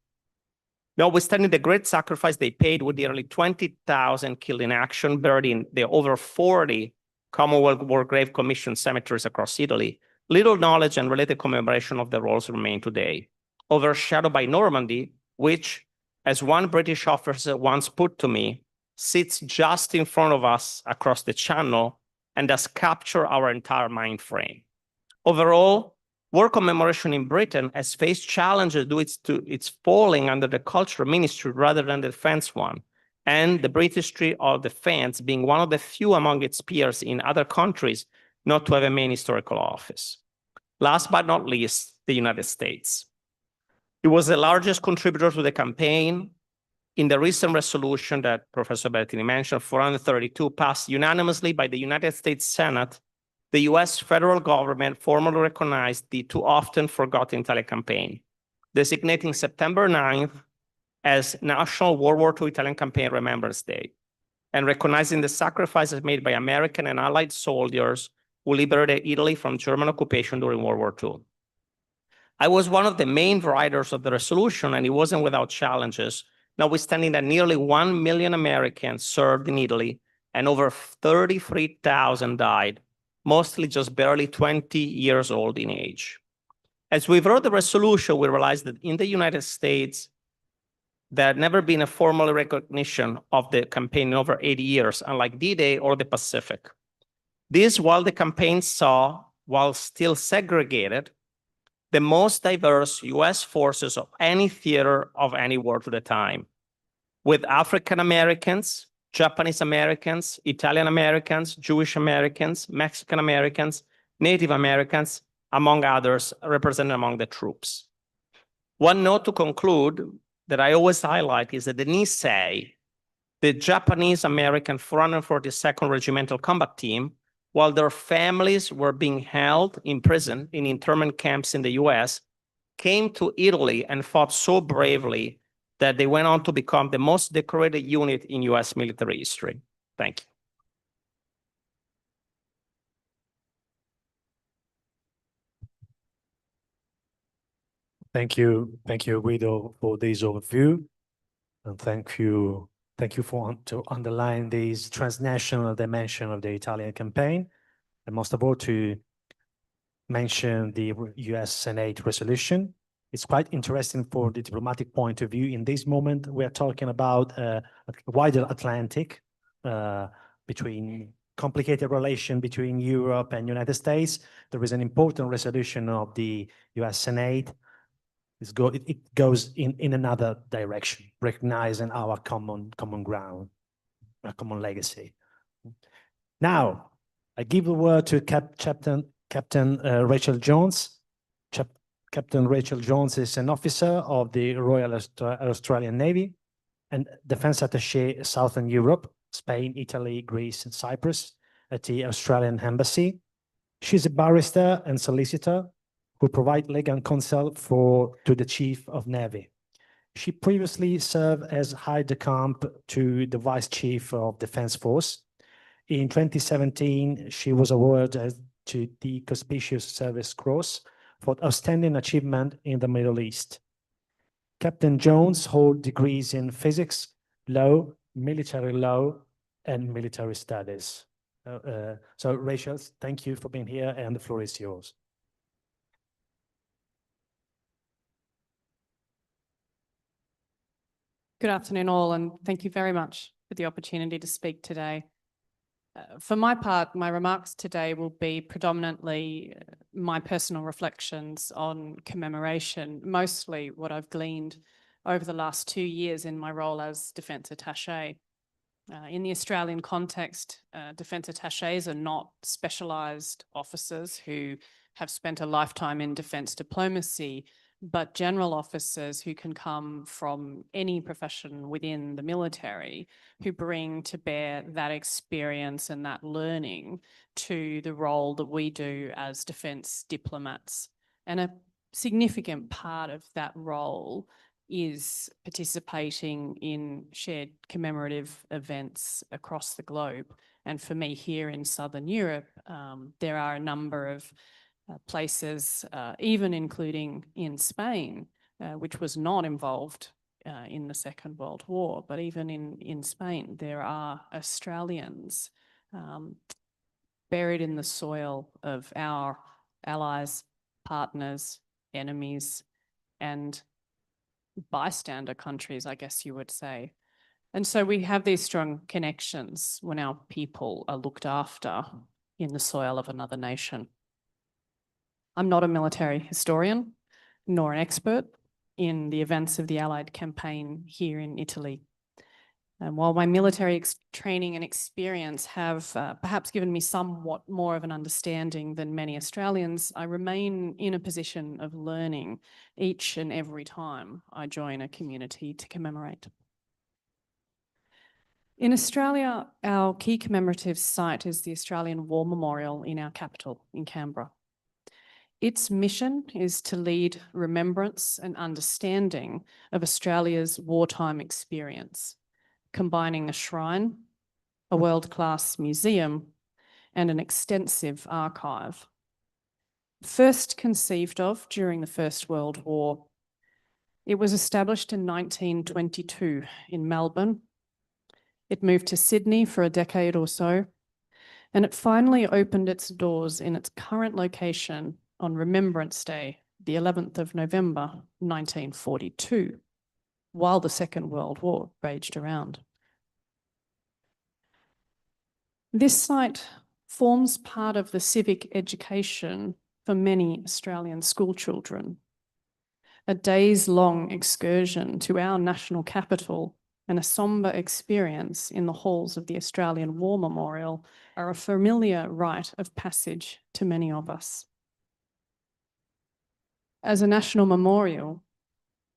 Notwithstanding the great sacrifice they paid with nearly 20,000 killed in action, buried in the over 40 Commonwealth War Grave Commission cemeteries across Italy, little knowledge and related commemoration of the roles remain today. Overshadowed by Normandy, which, as one British officer once put to me, sits just in front of us across the channel and does capture our entire mind frame. Overall, war commemoration in Britain has faced challenges due to its falling under the Culture Ministry rather than the Defense one, and the British Ministry of Defense being one of the few among its peers in other countries not to have a main historical office. Last but not least, the United States. It was the largest contributor to the campaign. In the recent resolution that Professor Berrettini mentioned, 432, passed unanimously by the United States Senate, the US federal government formally recognized the too often forgotten Italian campaign. designating September 9th as National World War II Italian Campaign Remembrance Day, and recognizing the sacrifices made by American and Allied soldiers who liberated Italy from German occupation during World War II. I was one of the main writers of the resolution, and it wasn't without challenges, notwithstanding that nearly 1 million Americans served in Italy and over 33,000 died, mostly just barely 20 years old in age. As we wrote the resolution, we realized that in the United States, there had never been a formal recognition of the campaign in over 80 years, unlike D-Day or the Pacific. This, while the campaign saw, while still segregated, the most diverse US forces of any theater of any war at the time, with African Americans, Japanese Americans, Italian Americans, Jewish Americans, Mexican Americans, Native Americans, among others, represented among the troops. One note to conclude that I always highlight is that the Nisei, the Japanese American 442nd Regimental Combat Team, while their families were being held in prison in internment camps in the US, came to Italy and fought so bravely that they went on to become the most decorated unit in US military history. Thank you. Thank you, Guido, for this overview, and thank you for to underline this transnational dimension of the Italian campaign, and most of all to mention the US Senate resolution. It's quite interesting for the diplomatic point of view. In this moment, we are talking about a wider Atlantic, between complicated relation between Europe and United States. There is an important resolution of the US Senate. It goes in another direction, recognizing our common ground, our common legacy. Now, I give the word to Captain Rachel Jones. Captain Rachel Jones is an officer of the Royal Australian Navy and Defense Attaché Southern Europe, Spain, Italy, Greece, and Cyprus at the Australian Embassy. She's a barrister and solicitor who provide legal counsel to the Chief of Navy. She previously served as Aide de Camp to the Vice Chief of Defense Force. In 2017, she was awarded to the Conspicuous Service Cross for outstanding achievement in the Middle East. Captain Jones holds degrees in physics, law, military law, and military studies. So Rachel, thank you for being here, and the floor is yours. Good afternoon all, and thank you very much for the opportunity to speak today. For my part, my remarks today will be predominantly my personal reflections on commemoration, mostly what I've gleaned over the last 2 years in my role as Defence Attaché. In the Australian context, Defence Attachés are not specialised officers who have spent a lifetime in defence diplomacy, but general officers who can come from any profession within the military who bring to bear that experience and that learning to the role that we do as defence diplomats. And a significant part of that role is participating in shared commemorative events across the globe. And for me here in Southern Europe, there are a number of places, even including in Spain, which was not involved in the Second World War, but even in Spain, there are Australians buried in the soil of our allies, partners, enemies, and bystander countries, I guess you would say. And so we have these strong connections when our people are looked after in the soil of another nation. I'm not a military historian, nor an expert in the events of the Allied campaign here in Italy. And while my military training and experience have perhaps given me somewhat more of an understanding than many Australians, I remain in a position of learning each and every time I join a community to commemorate. In Australia, our key commemorative site is the Australian War Memorial in our capital, in Canberra. Its mission is to lead remembrance and understanding of Australia's wartime experience, combining a shrine, a world-class museum, and an extensive archive. First conceived of during the First World War, it was established in 1922 in Melbourne. It moved to Sydney for a decade or so, and it finally opened its doors in its current location on Remembrance Day, the 11th of November, 1942, while the Second World War raged around. This site forms part of the civic education for many Australian school children. A days-long excursion to our national capital and a sombre experience in the halls of the Australian War Memorial are a familiar rite of passage to many of us. As a national memorial,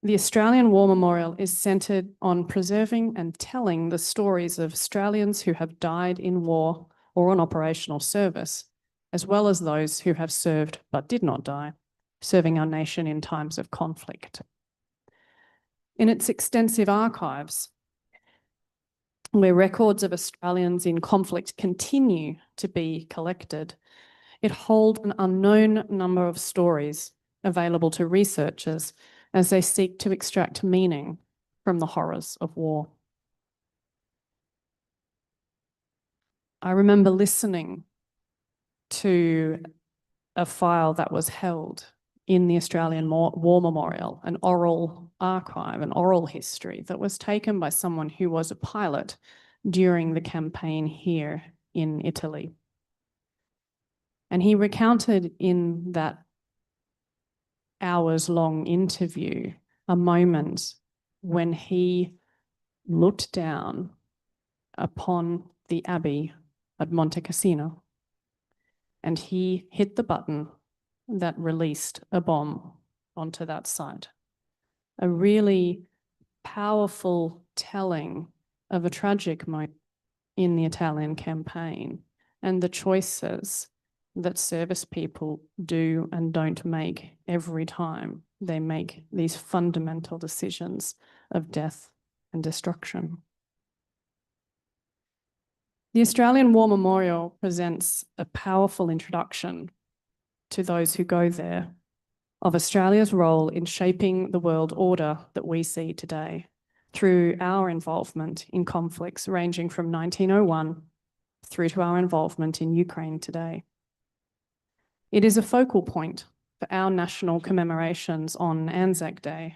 the Australian War Memorial is centred on preserving and telling the stories of Australians who have died in war or on operational service, as well as those who have served but did not die, serving our nation in times of conflict. In its extensive archives, where records of Australians in conflict continue to be collected, it holds an unknown number of stories available to researchers as they seek to extract meaning from the horrors of war. I remember listening to a file that was held in the Australian War Memorial, an oral archive, an oral history that was taken by someone who was a pilot during the campaign here in Italy. And he recounted in that hours-long interview a moment when he looked down upon the Abbey at Monte Cassino and he hit the button that released a bomb onto that site. A really powerful telling of a tragic moment in the Italian campaign and the choices that service people do and don't make every time they make these fundamental decisions of death and destruction. The Australian War Memorial presents a powerful introduction to those who go there of Australia's role in shaping the world order that we see today through our involvement in conflicts ranging from 1901 through to our involvement in Ukraine today. It is a focal point for our national commemorations on Anzac Day,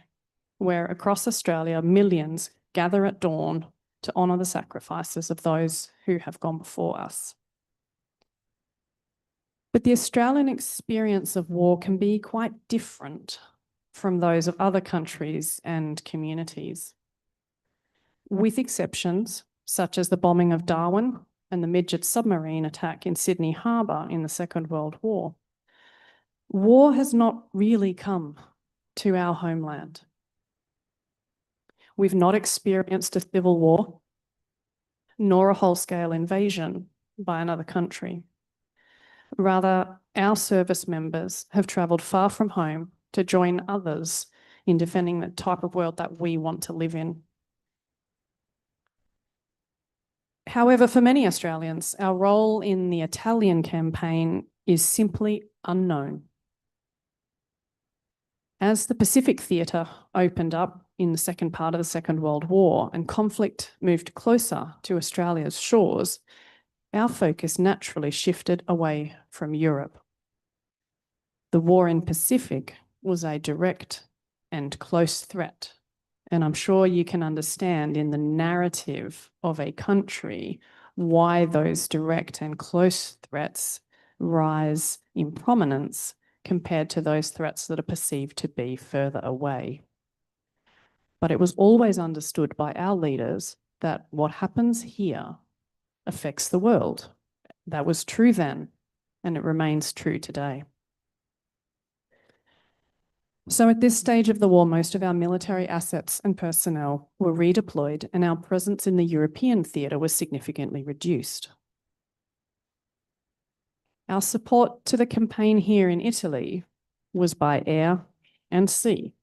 where across Australia, millions gather at dawn to honour the sacrifices of those who have gone before us. But the Australian experience of war can be quite different from those of other countries and communities. With exceptions, such as the bombing of Darwin and the midget submarine attack in Sydney Harbour in the Second World War, war has not really come to our homeland. We've not experienced a civil war, nor a whole-scale invasion by another country. Rather, our service members have travelled far from home to join others in defending the type of world that we want to live in. However, for many Australians, our role in the Italian campaign is simply unknown. As the Pacific Theatre opened up in the second part of the Second World War and conflict moved closer to Australia's shores, our focus naturally shifted away from Europe. The war in Pacific was a direct and close threat, and I'm sure you can understand in the narrative of a country why those direct and close threats rise in prominence compared to those threats that are perceived to be further away. But it was always understood by our leaders that what happens here affects the world. That was true then, and it remains true today. So at this stage of the war, most of our military assets and personnel were redeployed, and our presence in the European theatre was significantly reduced. Our support to the campaign here in Italy was by air and sea.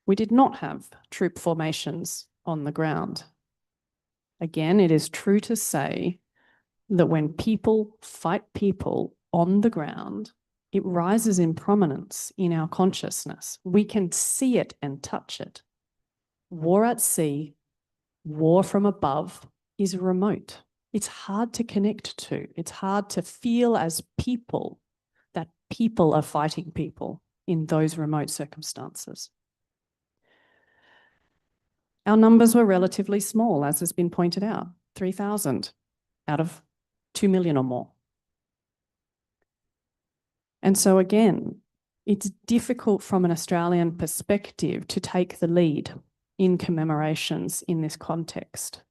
We did not have troop formations on the ground. Again, it is true to say that when people fight people on the ground, it rises in prominence in our consciousness. We can see it and touch it. War at sea, war from above is remote. It's hard to connect to. It's hard to feel as people that people are fighting people in those remote circumstances. Our numbers were relatively small, as has been pointed out, 3,000 out of 2 million or more. And so again, it's difficult from an Australian perspective to take the lead in commemorations in this context.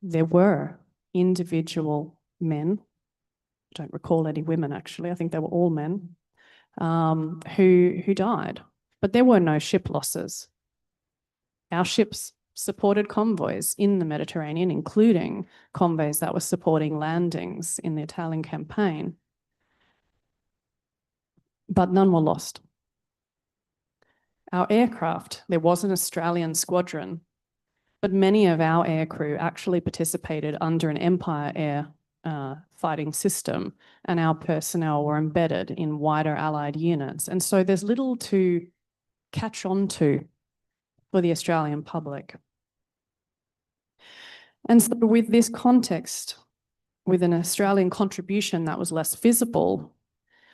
There were individual men, I don't recall any women actually, I think they were all men, who died, but there were no ship losses. Our ships supported convoys in the Mediterranean, including convoys that were supporting landings in the Italian campaign, but none were lost. Our aircraft, there was an Australian squadron, but many of our aircrew actually participated under an Empire Air fighting system, and our personnel were embedded in wider Allied units. And so there's little to catch on to for the Australian public. And so with this context, with an Australian contribution that was less visible,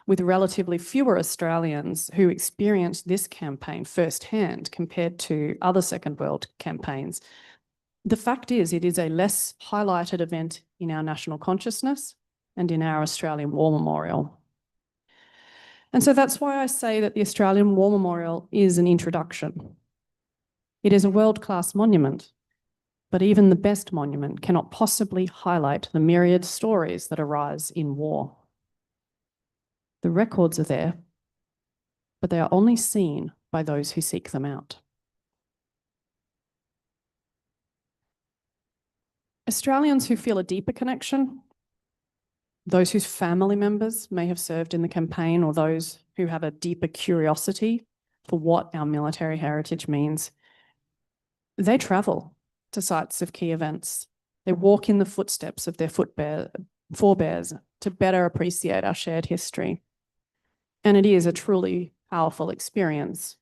with relatively fewer Australians who experienced this campaign firsthand compared to other Second World campaigns, the fact is it is a less highlighted event in our national consciousness and in our Australian War Memorial. And so that's why I say that the Australian War Memorial is an introduction. It is a world-class monument, but even the best monument cannot possibly highlight the myriad stories that arise in war. The records are there, but they are only seen by those who seek them out. Australians who feel a deeper connection, those whose family members may have served in the campaign, or those who have a deeper curiosity for what our military heritage means, they travel to sites of key events. They walk in the footsteps of their forebears to better appreciate our shared history. And it is a truly powerful experience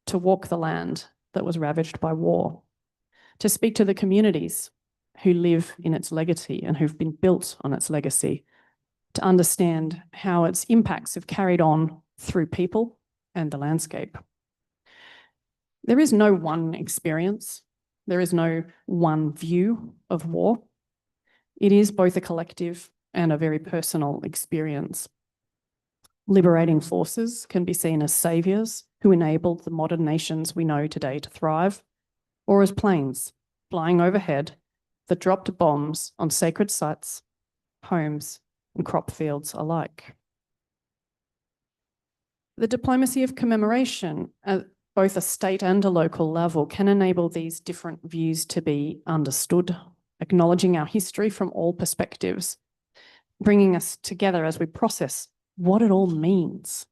to walk the land that was ravaged by war, to speak to the communities who live in its legacy and who've been built on its legacy, to understand how its impacts have carried on through people and the landscape. There is no one experience. There is no one view of war. It is both a collective and a very personal experience. Liberating forces can be seen as saviours who enabled the modern nations we know today to thrive, or as planes flying overhead that dropped bombs on sacred sites, homes, and crop fields alike. The diplomacy of commemoration at both a state and a local level can enable these different views to be understood, acknowledging our history from all perspectives, bringing us together as we process what it all means.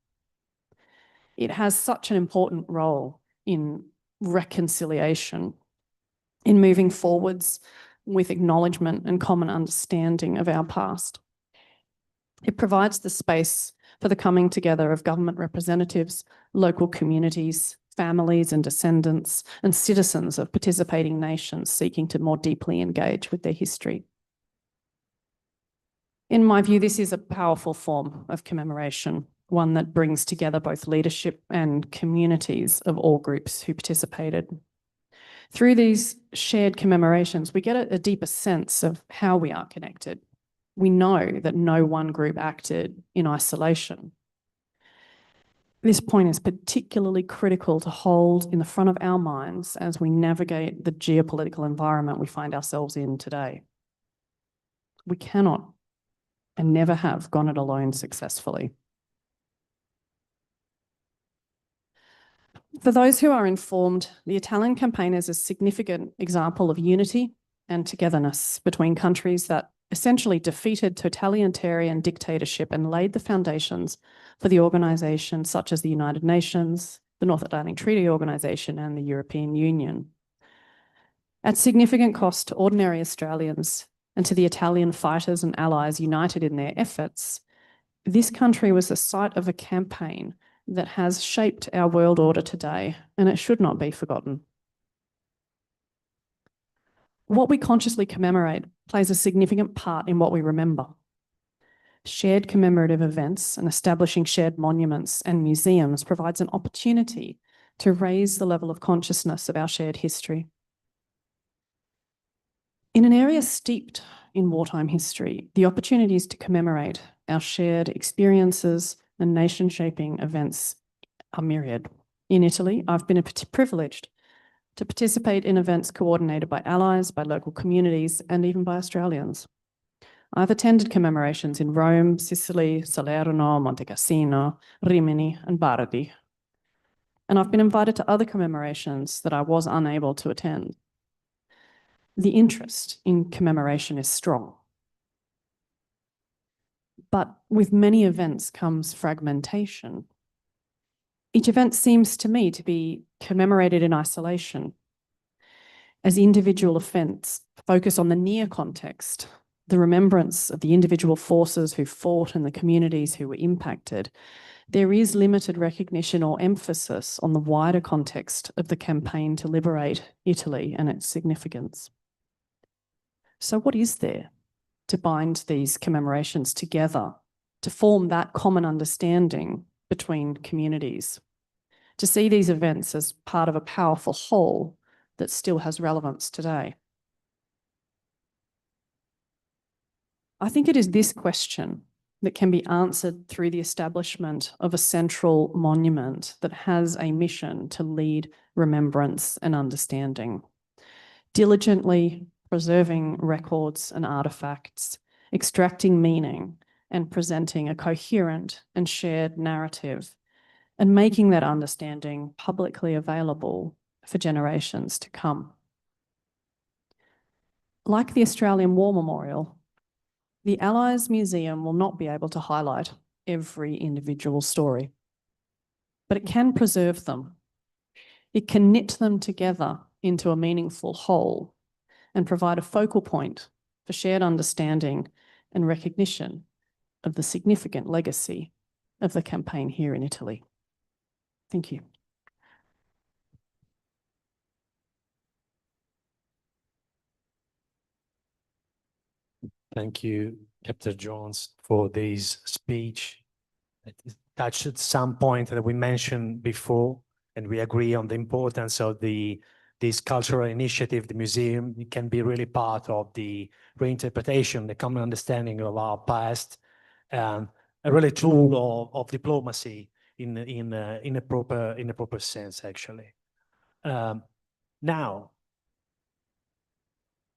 It has such an important role in reconciliation, in moving forwards with acknowledgement and common understanding of our past. It provides the space for the coming together of government representatives, local communities, families and descendants, and citizens of participating nations seeking to more deeply engage with their history. In my view, this is a powerful form of commemoration, one that brings together both leadership and communities of all groups who participated. Through these shared commemorations, we get a deeper sense of how we are connected. We know that no one group acted in isolation. This point is particularly critical to hold in the front of our minds as we navigate the geopolitical environment we find ourselves in today. We cannot and never have gone it alone successfully. For those who are informed, the Italian campaign is a significant example of unity and togetherness between countries that essentially defeated totalitarian dictatorship and laid the foundations for the organizations such as the United Nations, the North Atlantic Treaty Organization, and the European Union. At significant cost to ordinary Australians and to the Italian fighters and allies united in their efforts, this country was the site of a campaign that has shaped our world order today, and it should not be forgotten. What we consciously commemorate plays a significant part in what we remember. Shared commemorative events and establishing shared monuments and museums provides an opportunity to raise the level of consciousness of our shared history. In an area steeped in wartime history, the opportunities to commemorate our shared experiences and nation-shaping events are myriad. In Italy, I've been privileged to participate in events coordinated by allies, by local communities, and even by Australians. I've attended commemorations in Rome, Sicily, Salerno, Monte Cassino, Rimini, and Bardi. And I've been invited to other commemorations that I was unable to attend. The interest in commemoration is strong. But with many events comes fragmentation. Each event seems to me to be commemorated in isolation, as individual events focus on the near context, the remembrance of the individual forces who fought and the communities who were impacted. There is limited recognition or emphasis on the wider context of the campaign to liberate Italy and its significance. So what is there to bind these commemorations together, to form that common understanding between communities, to see these events as part of a powerful whole that still has relevance today? I think it is this question that can be answered through the establishment of a central monument that has a mission to lead remembrance and understanding, diligently preserving records and artifacts, extracting meaning and presenting a coherent and shared narrative, and making that understanding publicly available for generations to come. Like the Australian War Memorial, the Allies Museum will not be able to highlight every individual story, but it can preserve them. It can knit them together into a meaningful whole and provide a focal point for shared understanding and recognition of the significant legacy of the campaign here in Italy. Thank you. Thank you, Captain Jones, for this speech. It touched at some point that we mentioned before, and we agree on the importance of this cultural initiative. The museum, it can be really part of the reinterpretation, the common understanding of our past, and a really tool of diplomacy in a proper sense, actually. Now,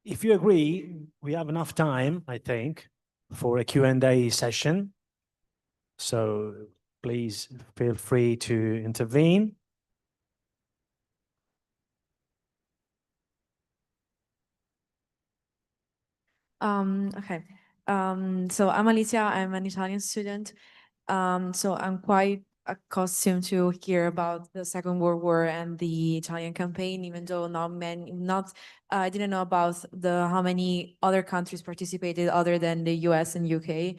if you agree, we have enough time, I think, for a Q&A session. So please feel free to intervene. Okay. So I'm Alicia, I'm an Italian student. So I'm quite accustomed to hear about the Second World War and the Italian campaign, even though I didn't know about how many other countries participated other than the US and UK.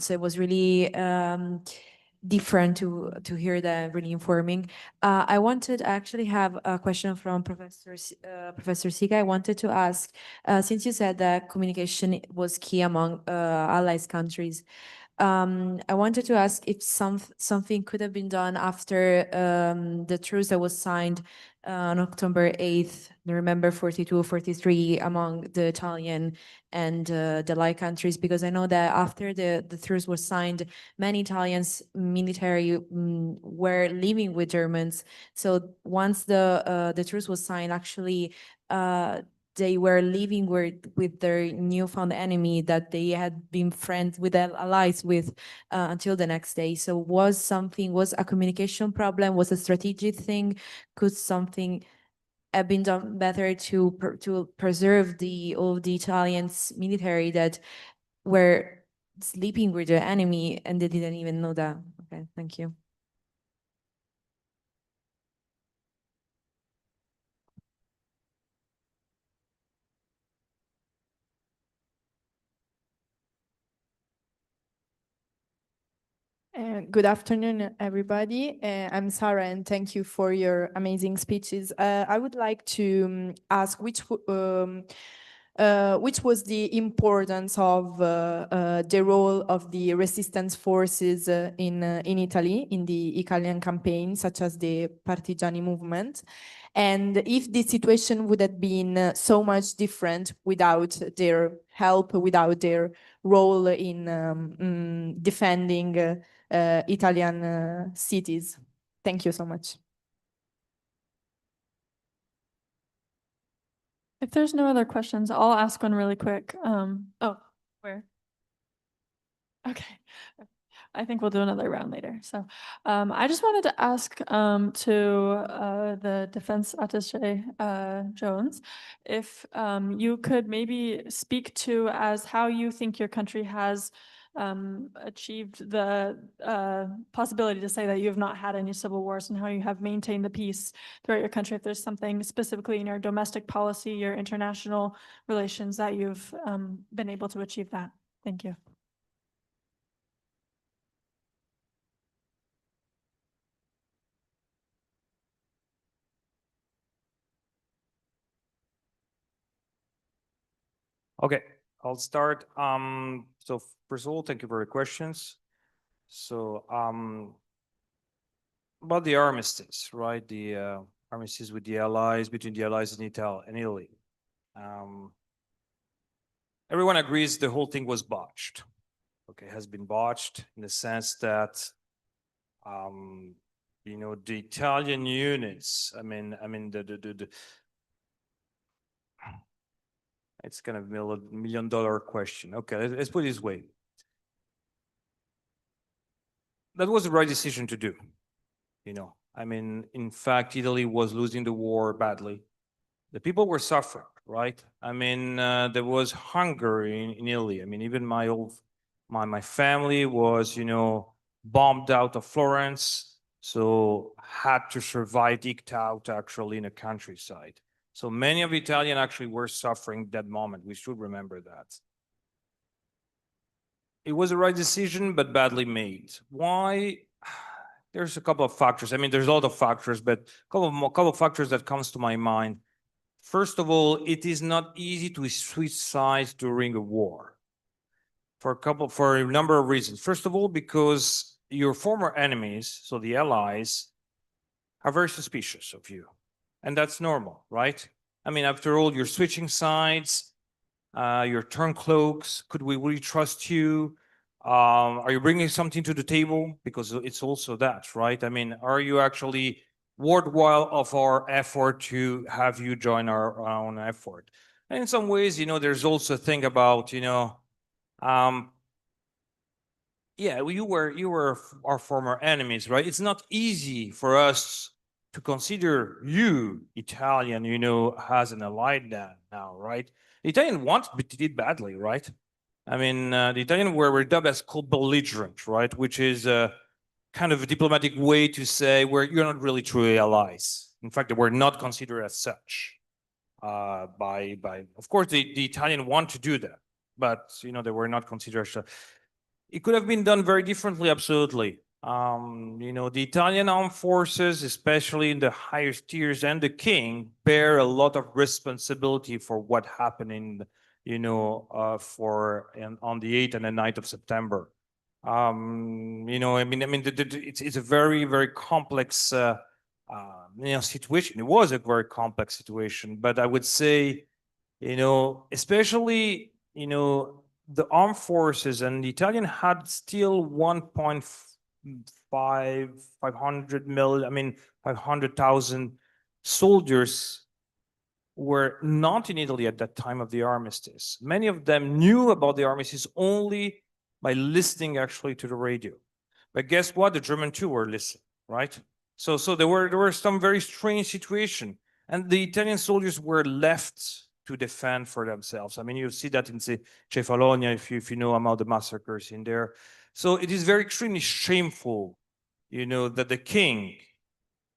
So it was really different to hear that, really informing. I actually have a question from Professor Siga. I wanted to ask, since you said that communication was key among allies countries, I wanted to ask if something could have been done after the truce that was signed on October 8th, November 42, 43 among the Italian and the Allied countries, because I know that after the truce was signed, many Italians military were living with Germans. So once the truce was signed, actually they were living with their newfound enemy that they had been friends with, allies with, until the next day. So was a communication problem? Was a strategic thing? Could something have been done better to preserve all the Italians military that were sleeping with the enemy and they didn't even know that. Okay, thank you. Good afternoon, everybody. I'm Sarah, and thank you for your amazing speeches. I would like to ask which was the importance of the role of the resistance forces in Italy, in the Italian campaign, such as the Partigiani movement, and if the situation would have been so much different without their help, without their role in defending Italian cities. Thank you so much. If there's no other questions, I'll ask one really quick. Oh, where? Okay. I think we'll do another round later. So I just wanted to ask to the defense attaché, Jones, if you could maybe speak to as how you think your country has achieved the possibility to say that you have not had any civil wars and how you have maintained the peace throughout your country. If there's something specifically in your domestic policy, your international relations that you've been able to achieve that. Thank you. Okay, I'll start. So first of all, thank you for your questions. So about the armistice, right? The armistice with the Allies, between the Allies and Italy. Everyone agrees the whole thing was botched. Okay, has been botched in the sense that you know, the Italian units. I mean the it's kind of $1 million question. Okay, let's put it this way. That was the right decision to do. You know, I mean, in fact, Italy was losing the war badly. The people were suffering, right? I mean, there was hunger in Italy. I mean, even my family was, you know, bombed out of Florence, so had to survive, eked out actually in the countryside. So many of Italians actually were suffering that moment. We should remember that. It was the right decision, but badly made. Why? There's a couple of factors. I mean, there's a lot of factors, but a couple of factors that comes to my mind. First of all, it is not easy to switch sides during a war. For a number of reasons. First of all, because your former enemies, so the Allies, are very suspicious of you. And that's normal, right? I mean, after all, you're switching sides, you're turncloaks. Could we really trust you? Are you bringing something to the table? Because it's also that, right? I mean, are you actually worthwhile of our effort to have you join our own effort? And in some ways, you know, there's also a thing about, you know, yeah, you were our former enemies, right? It's not easy for us to consider you, Italian, you know, as an ally now, right? The Italian did badly, right? I mean, the Italian were dubbed as co-belligerent, right? Which is a kind of a diplomatic way to say you're not really true allies. In fact, they were not considered as such of course, the Italian want to do that, but, you know, they were not considered as such. It could have been done very differently, absolutely. You know, the Italian armed forces, especially in the highest tiers, and the king bear a lot of responsibility for what happened in, you know, on the 8th and the 9th of September. You know, I mean, it's a very, very complex, you know, situation. It was a very complex situation, but I would say, you know, especially, you know, the armed forces, and the Italian had still 500,000 soldiers were not in Italy at that time of the armistice. Many of them knew about the armistice only by listening actually to the radio. But guess what? The German too were listening, right? So there were some very strange situation. And the Italian soldiers were left to defend for themselves. I mean, you see that in Cefalonia, if you know about the massacres in there. So it is very extremely shameful, you know, that the king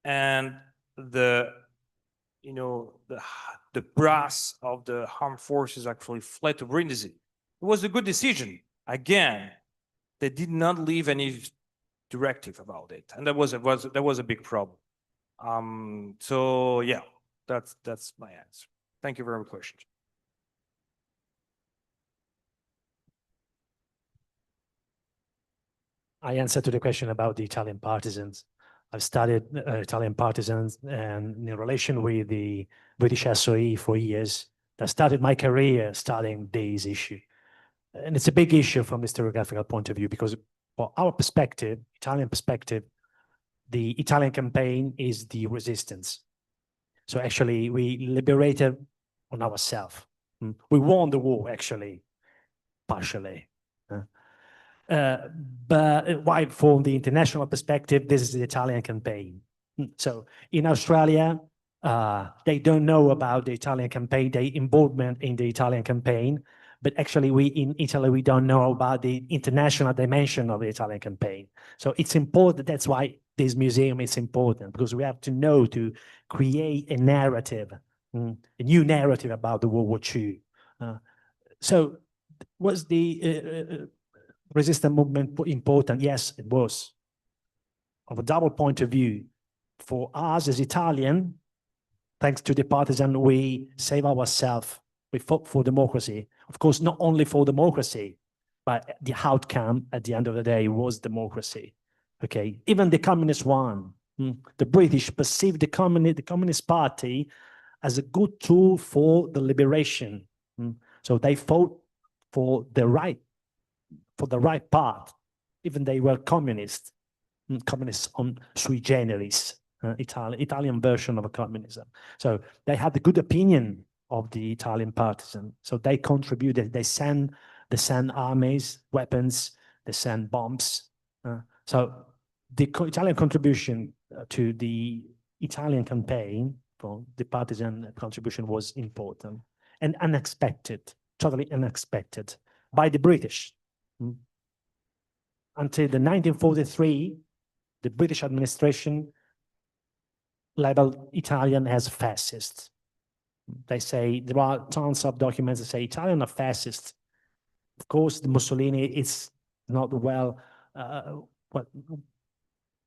and the brass of the armed forces actually fled to Brindisi. It was a good decision. Again, they did not leave any directive about it, and that was a big problem. So yeah, that's my answer. Thank you very much for the question. I answered to the question about the Italian partisans. I've studied Italian partisans and in relation with the British SOE for years. I started my career studying this issue. And it's a big issue from historiographical point of view, because for our perspective, Italian perspective, the Italian campaign is the resistance. So actually we liberated on ourselves. We won the war actually, partially. But why from the international perspective, this is the Italian campaign. So in Australia, they don't know about the Italian campaign, their involvement in the Italian campaign, but actually we in Italy, we don't know about the international dimension of the Italian campaign. So it's important, that's why this museum is important, because we have to know to create a narrative, a new narrative about the World War II. So was the resistance movement important? Yes, it was. Of a double point of view, for us as Italian, thanks to the partisan, we save ourselves. We fought for democracy. Of course, not only for democracy, but the outcome at the end of the day was democracy. Okay, even the communist one, the British perceived the Communist Party as a good tool for the liberation. So they fought for the right path. Even they were communists on sui generis, Italian version of a communism. So they had a good opinion of the Italian partisan. So they contributed, they send armies, weapons, they send bombs. So the Italian contribution to the Italian campaign, from the partisan contribution, was important and unexpected, totally unexpected by the British. Until the 1943, the British administration labeled Italian as fascist. They say, there are tons of documents that say Italian are fascist. Of course, the Mussolini is not well,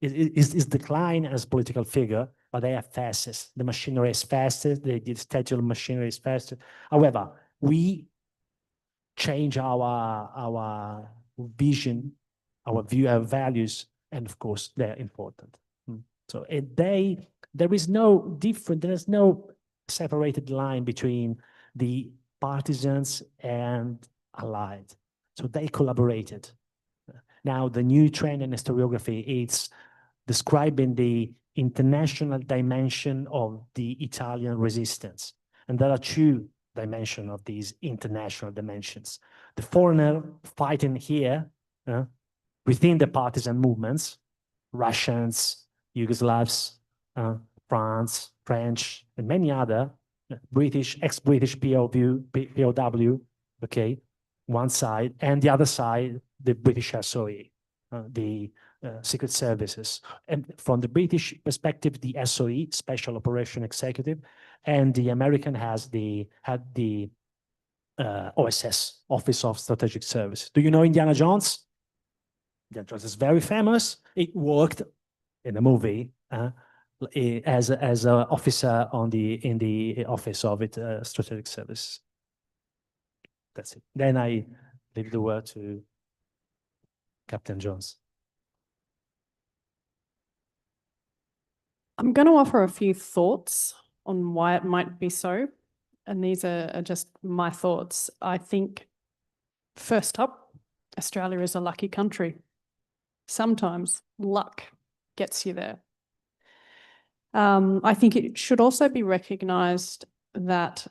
is declined as political figure, but they are fascist. The machinery is fascist, the statual machinery is fascist. However, we change our vision, our view, our values, and of course, they're important. So there is no separated line between the partisans and Allied. So they collaborated. Now, the new trend in historiography is describing the international dimension of the Italian resistance. And there are two dimensions of these international dimensions. The foreigner fighting here within the partisan movements, Russians, Yugoslavs, France, French, and many other British, ex-British POW, okay, one side, and the other side, the British SOE, the secret services. And from the British perspective, the SOE, Special Operation Executive, and the American had the OSS, Office of Strategic Service. Do you know Indiana Jones? Indiana Jones is very famous. It worked in the movie as an officer in the Office of Strategic Service. That's it. Then I leave the word to Captain Jones. I'm going to offer a few thoughts on why it might be so. And these are just my thoughts. I think, first up, Australia is a lucky country. Sometimes luck gets you there. I think it should also be recognised that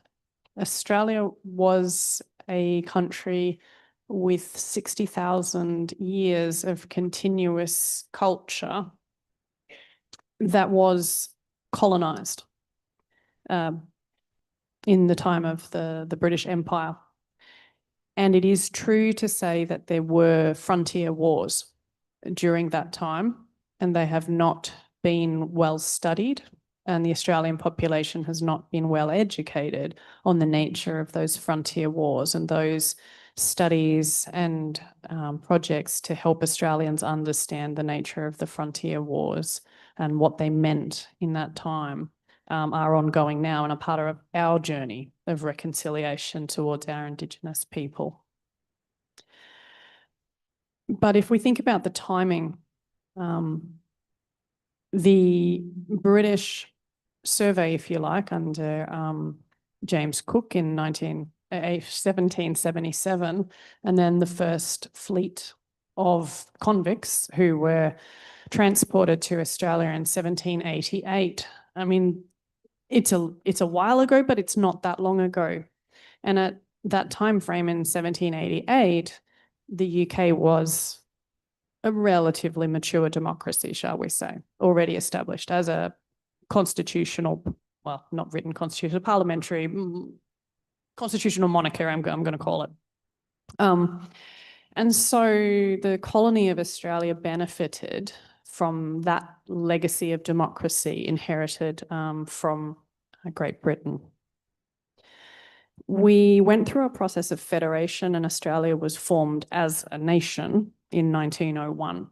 Australia was a country with 60,000 years of continuous culture that was colonised. in the time of the British Empire. And it is true to say that there were frontier wars during that time, and they have not been well studied, and the Australian population has not been well educated on the nature of those frontier wars and those studies and projects to help Australians understand the nature of the frontier wars and what they meant in that time are ongoing now and are part of our journey of reconciliation towards our Indigenous people. But if we think about the timing, the British survey, if you like, under James Cook in 1777, and then the first fleet of convicts who were transported to Australia in 1788. I mean, it's a while ago, but it's not that long ago. And at that time frame in 1788, the UK was a relatively mature democracy, shall we say, already established as a constitutional, well, not written constitutional, parliamentary, constitutional monarchy, I'm going to call it. And so the colony of Australia benefited from that legacy of democracy inherited from Great Britain. We went through a process of federation, and Australia was formed as a nation in 1901.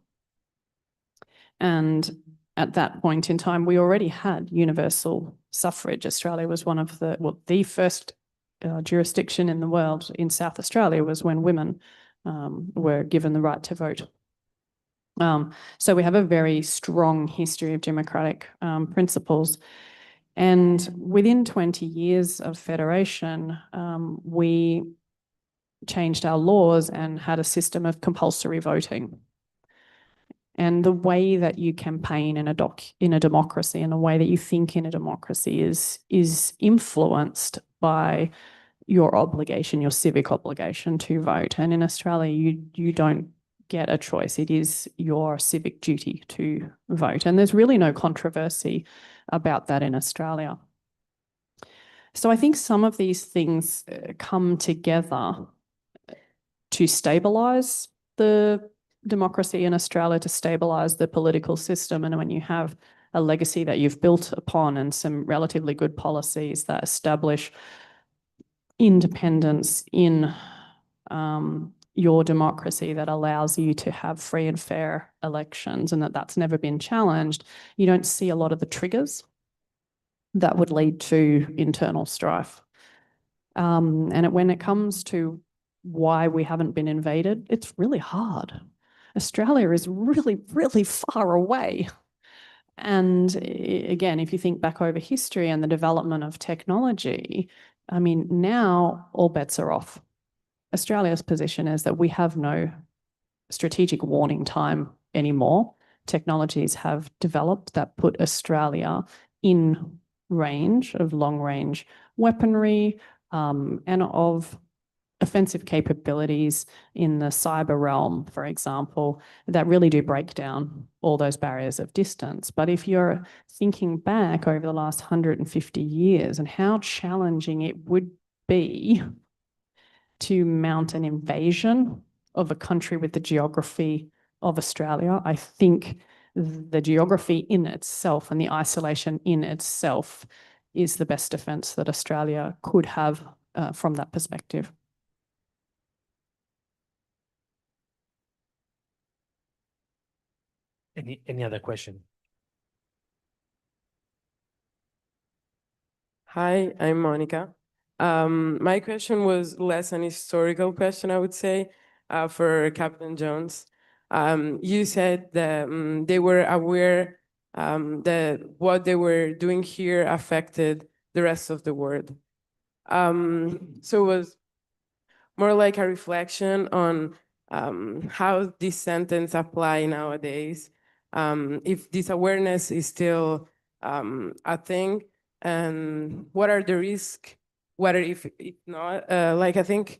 And at that point in time, we already had universal suffrage. Australia was one of the first jurisdiction in the world in South Australia was when women were given the right to vote. So we have a very strong history of democratic principles. And within 20 years of federation, we changed our laws and had a system of compulsory voting. And the way that you campaign in a democracy and the way that you think in a democracy is influenced by your obligation, your civic obligation to vote. And in Australia, you don't get a choice. It is your civic duty to vote. And there's really no controversy about that in Australia. So I think some of these things come together to stabilise the democracy in Australia, to stabilise the political system. And when you have a legacy that you've built upon and some relatively good policies that establish independence in your democracy that allows you to have free and fair elections, and that's never been challenged, you don't see a lot of the triggers that would lead to internal strife. And when it comes to why we haven't been invaded, it's really hard. Australia is really, really far away. And again, if you think back over history and the development of technology, I mean, now all bets are off. Australia's position is that we have no strategic warning time anymore. Technologies have developed that put Australia in range of long-range weaponry and of offensive capabilities in the cyber realm, for example, that really do break down all those barriers of distance. But if you're thinking back over the last 150 years and how challenging it would be to mount an invasion of a country with the geography of Australia, I think the geography in itself and the isolation in itself is the best defence that Australia could have from that perspective. Any other question? Hi, I'm Monica. My question was less an historical question, I would say, for Captain Jones. You said that they were aware that what they were doing here affected the rest of the world. So it was more like a reflection on how this sentence apply nowadays. If this awareness is still a thing, and what are the risks, what if not? Like, I think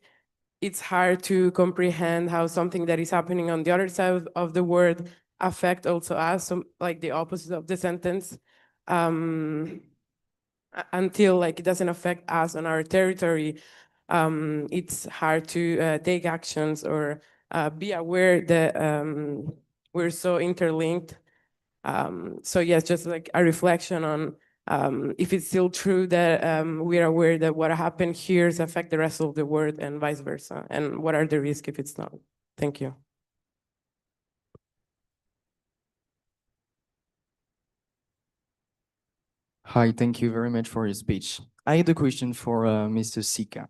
it's hard to comprehend how something that is happening on the other side of the world affect also us, like the opposite of the sentence. until like it doesn't affect us on our territory, it's hard to take actions or be aware that we're so interlinked. So yes, just like a reflection on if it's still true that we're aware that what happened here is affect the rest of the world and vice versa, and what are the risks if it's not. Thank you. Hi, thank you very much for your speech. I had a question for Mr. Sika.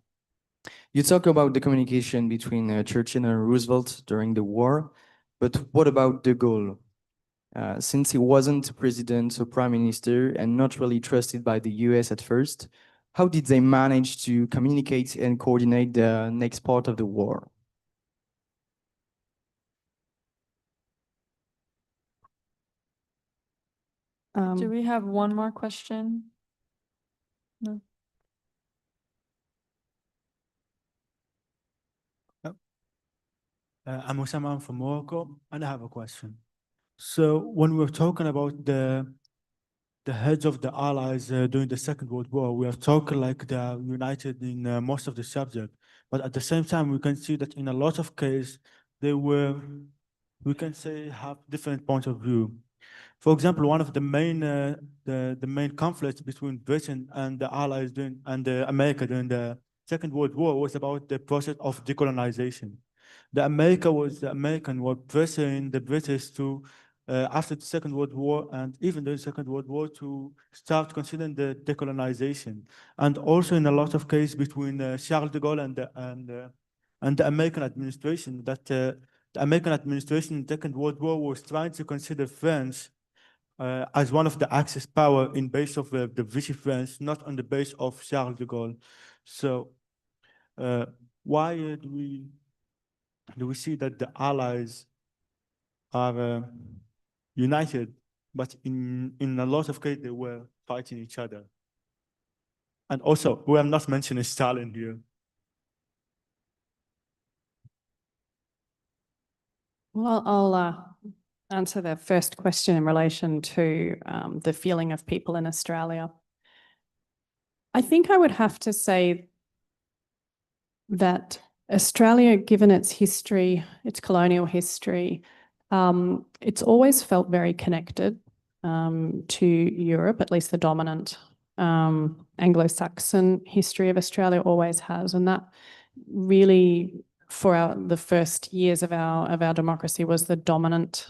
You talk about the communication between Churchill and Roosevelt during the war, but what about de Gaulle? Since he wasn't president or prime minister and not really trusted by the US at first, how did they manage to communicate and coordinate the next part of the war? Do we have one more question? No. I'm Osama, I'm from Morocco, and I have a question. So when we're talking about the heads of the allies during the Second World War, we are talking like they are united in most of the subject. But at the same time, we can see that in a lot of cases, they were, we can say, have different points of view. For example, one of the main conflicts between Britain and the Allies and America during the Second World War was about the process of decolonization. The American were pressuring the British to, after the Second World War and even during the Second World War, to start considering the decolonization. And also in a lot of cases between Charles de Gaulle and the American administration, that the American administration in the Second World War was trying to consider France as one of the Axis power in base of the Vichy France, not on the base of Charles de Gaulle. So why do we see that the Allies are united, but in a lot of cases they were fighting each other? And also, we are not mentioning Stalin here. Well, I'll answer the first question in relation to the feeling of people in Australia. I think I would have to say that Australia, given its history, its colonial history, it's always felt very connected to Europe, at least the dominant Anglo-Saxon history of Australia always has. And that really, for the first years of our democracy, was the dominant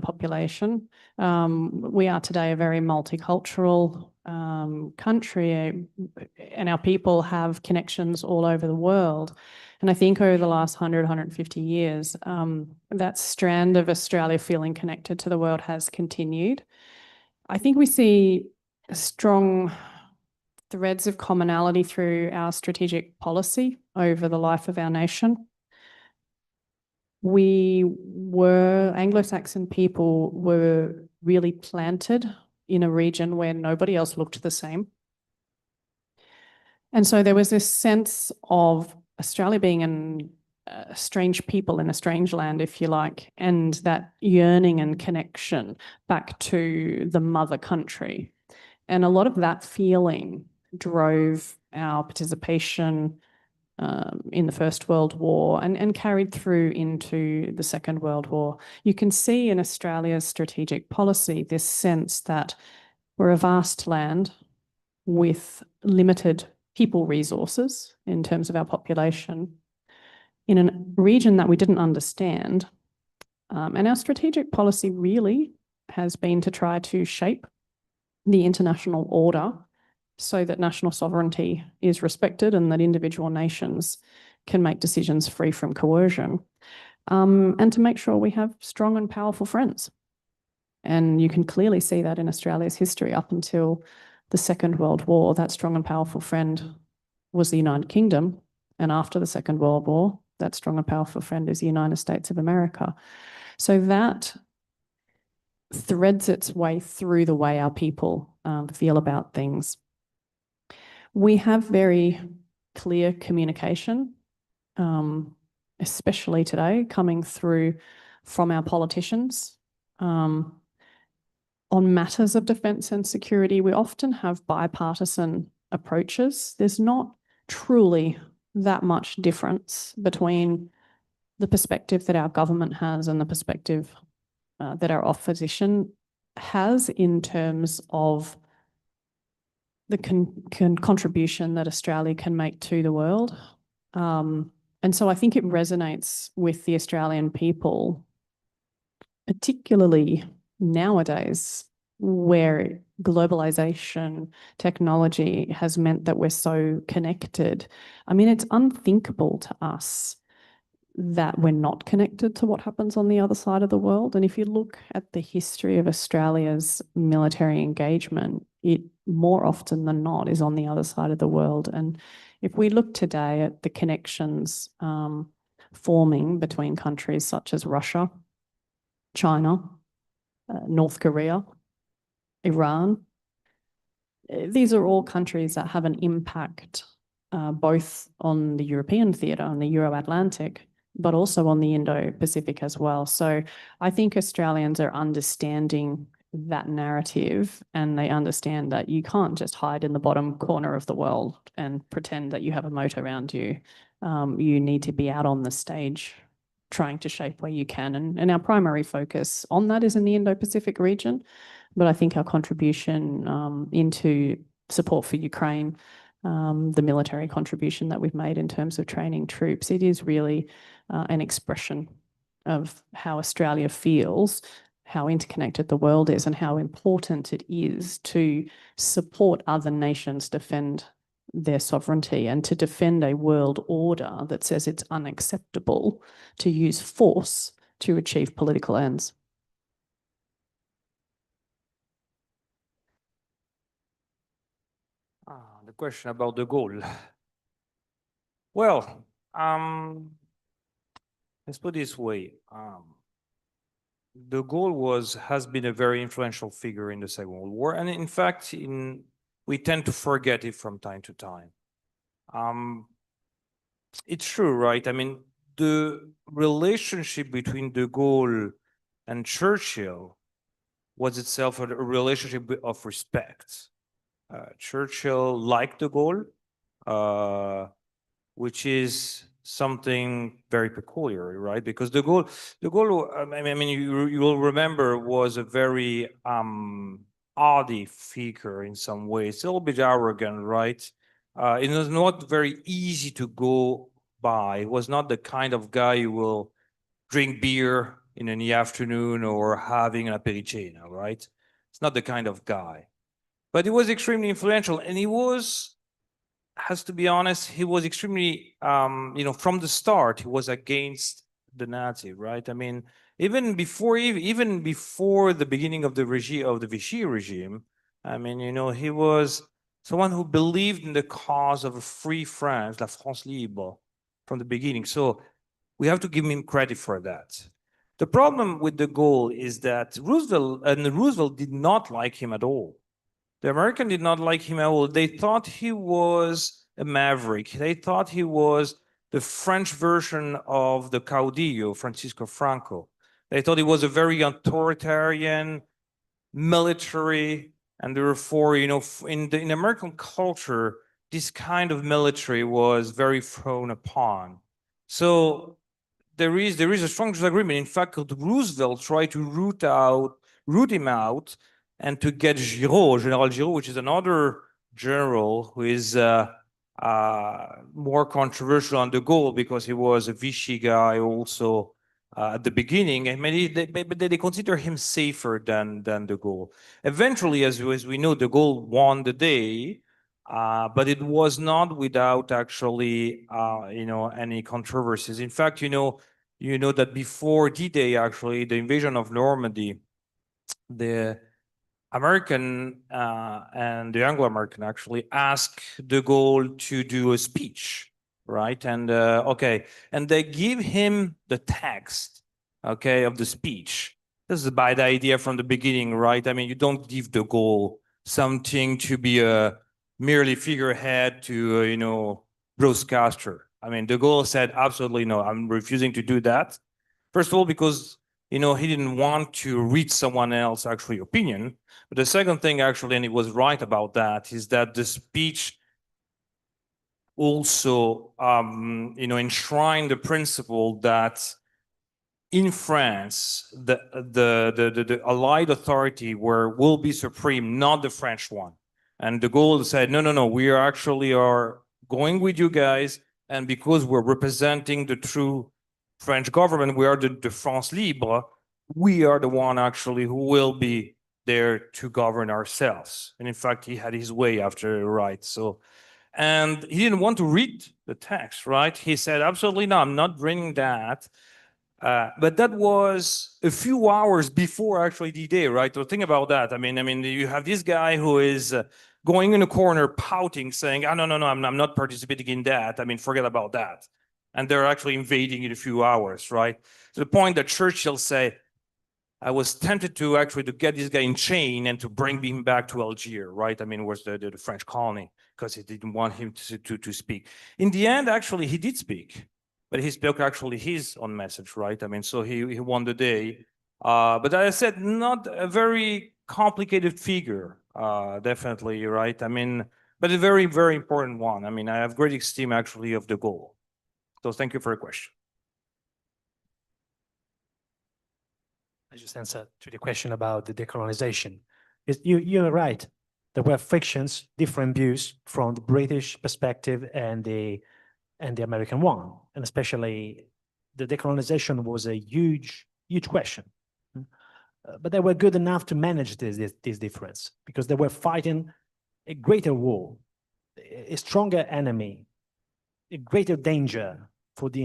population. We are today a very multicultural country, and our people have connections all over the world. And I think over the last 100, 150 years, that strand of Australia feeling connected to the world has continued. I think we see strong threads of commonality through our strategic policy over the life of our nation. Anglo-Saxon people were really planted in a region where nobody else looked the same. And so there was this sense of Australia being a strange people in a strange land, if you like, and that yearning and connection back to the mother country. And a lot of that feeling drove our participation in the First World War and carried through into the Second World War. You can see in Australia's strategic policy this sense that we're a vast land with limited people resources in terms of our population in a region that we didn't understand. And our strategic policy really has been to try to shape the international order so that national sovereignty is respected and that individual nations can make decisions free from coercion, and to make sure we have strong and powerful friends. And you can clearly see that in Australia's history up until the Second World War. That strong and powerful friend was the United Kingdom. And after the Second World War, that strong and powerful friend is the United States of America. So that threads its way through the way our people feel about things. We have very clear communication, especially today, coming through from our politicians. on matters of defence and security, we often have bipartisan approaches. There's not truly that much difference between the perspective that our government has and the perspective that our opposition has in terms of the contribution that Australia can make to the world. And so I think it resonates with the Australian people, particularly nowadays, where globalization, technology has meant that we're so connected. I mean, it's unthinkable to us that we're not connected to what happens on the other side of the world. And if you look at the history of Australia's military engagement, it more often than not is on the other side of the world. And if we look today at the connections forming between countries such as Russia, China, North Korea, Iran, these are all countries that have an impact both on the European theatre, on the Euro-Atlantic, but also on the Indo-Pacific as well. So I think Australians are understanding that narrative, and they understand that you can't just hide in the bottom corner of the world and pretend that you have a moat around you. You need to be out on the stage trying to shape where you can. And our primary focus on that is in the Indo-Pacific region. But I think our contribution into support for Ukraine, the military contribution that we've made in terms of training troops, it is really an expression of how Australia feels, how interconnected the world is, and how important it is to support other nations defend their sovereignty and to defend a world order that says it's unacceptable to use force to achieve political ends. The question about de Gaulle. Well, let's put it this way. De Gaulle has been a very influential figure in the Second World War, and in fact, we tend to forget it from time to time. It's true, right? I mean, the relationship between de Gaulle and Churchill was itself a relationship of respect. Churchill liked de Gaulle, which is something very peculiar, right? Because de Gaulle, I mean, you will remember, was a very hardy figure in some ways, a little bit arrogant, right? It was not very easy to go by. It was not the kind of guy who will drink beer in the afternoon or having an apericino, right? It's not the kind of guy. But he was extremely influential, and he was, has to be honest, he was extremely, from the start, he was against the Nazi, right? I mean, even before the beginning of the Vichy regime, I mean, he was someone who believed in the cause of a free France, la France libre, from the beginning. So we have to give him credit for that. The problem with de Gaulle is that Roosevelt did not like him at all. The Americans did not like him at all. They thought he was a maverick. They thought he was the French version of the caudillo, Francisco Franco. They thought he was a very authoritarian, military, and therefore, in American culture, this kind of military was very frowned upon. So there is a strong disagreement. In fact, Roosevelt tried to root him out, and to get General Giraud, which is another general who is more controversial on de Gaulle because he was a Vichy guy also at the beginning, and they consider him safer than de Gaulle. Eventually, as we know, de Gaulle won the day, but it was not without actually, any controversies. In fact, you know that before D-Day, actually, the invasion of Normandy, the American and the Anglo-American actually asked de Gaulle to do a speech, right? And and they give him the text, of the speech. This is a bad idea from the beginning, right? I mean, you don't give de Gaulle something to be a merely figurehead to broadcaster. I mean, de Gaulle said, absolutely no, I'm refusing to do that. First of all, because you know, he didn't want to read someone else's actually opinion. But the second thing actually, and he was right about that, is that the speech also, you know, enshrined the principle that in France, the Allied authority will be supreme, not the French one. And de Gaulle said, no, we are going with you guys. And because we're representing the true French government, we are the France Libre, we are the one actually who will be there to govern ourselves. And in fact, he had his way after, right? So, and he didn't want to read the text, right? He said, absolutely no, I'm not reading that. But that was a few hours before actually D-Day, right? So think about that. I mean, you have this guy who is going in a corner, pouting, saying, "Oh, no, I'm not participating in that. I mean, forget about that." And they're actually invading in a few hours, right? To the point that Churchill said, "I was tempted to actually to get this guy in chain and to bring him back to Algiers," right? I mean, it was the French colony, because he didn't want him to speak. In the end, actually, he did speak. But he spoke actually his own message, right? I mean, so he won the day. But as I said, not a very complicated figure, definitely, right? I mean, but a very, very important one. I mean, I have great esteem actually of de Gaulle. So thank you for your question. I just answered to the question about the decolonization. You're right. There were frictions, different views from the British perspective and the American one, and especially the decolonization was a huge question. But they were good enough to manage this difference, because they were fighting a greater war, a stronger enemy, a greater danger for the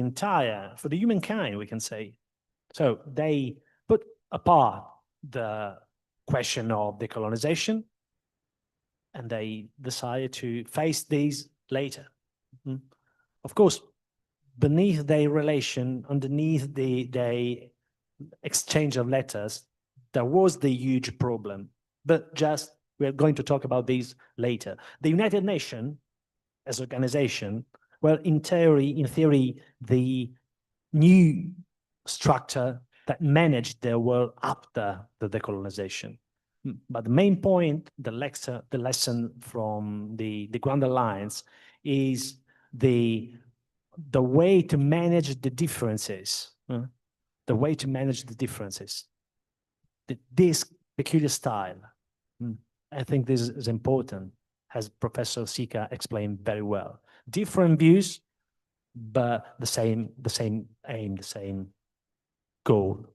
humankind, we can say. So they put apart the question of decolonization, and they decided to face these later. Of course, beneath their relation, underneath the exchange of letters, there was the huge problem. But just, we're going to talk about these later. The United Nations, as an organization, well, in theory, the new structure that managed the world after the decolonization. But the main point, the lesson from the Grand Alliance is the way to manage the differences, the way to manage the differences, this peculiar style. I think this is important, as Professor Sica explained very well. Different views, but the same aim, the same goal.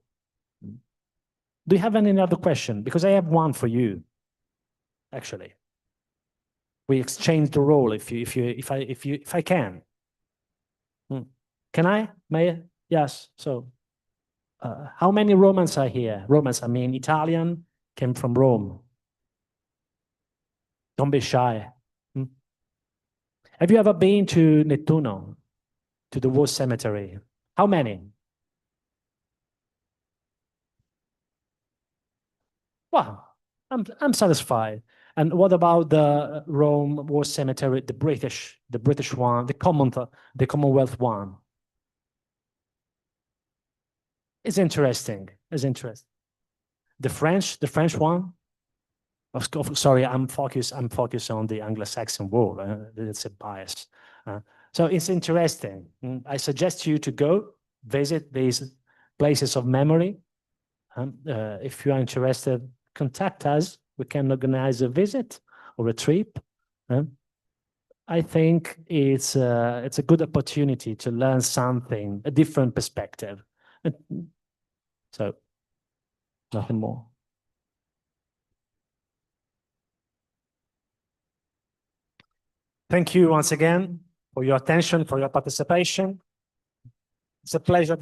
Do you have any other question? Because I have one for you, actually. We exchange the role if I can. Can I? May I? Yes. So, how many Romans are here? Romans, I mean Italian, came from Rome. Don't be shy. Have you ever been to Nettuno, to the war cemetery? How many? Well, I'm satisfied. And what about the Rome war cemetery, the British one, the Commonwealth one? It's interesting. It's interesting. The French one. Sorry, I'm focused on the Anglo-Saxon world. It's a bias. So it's interesting. I suggest you to go visit these places of memory. If you are interested, contact us. We can organize a visit or a trip. I think it's a good opportunity to learn something, a different perspective. So, nothing more. Thank you once again for your attention, for your participation. It's a pleasure.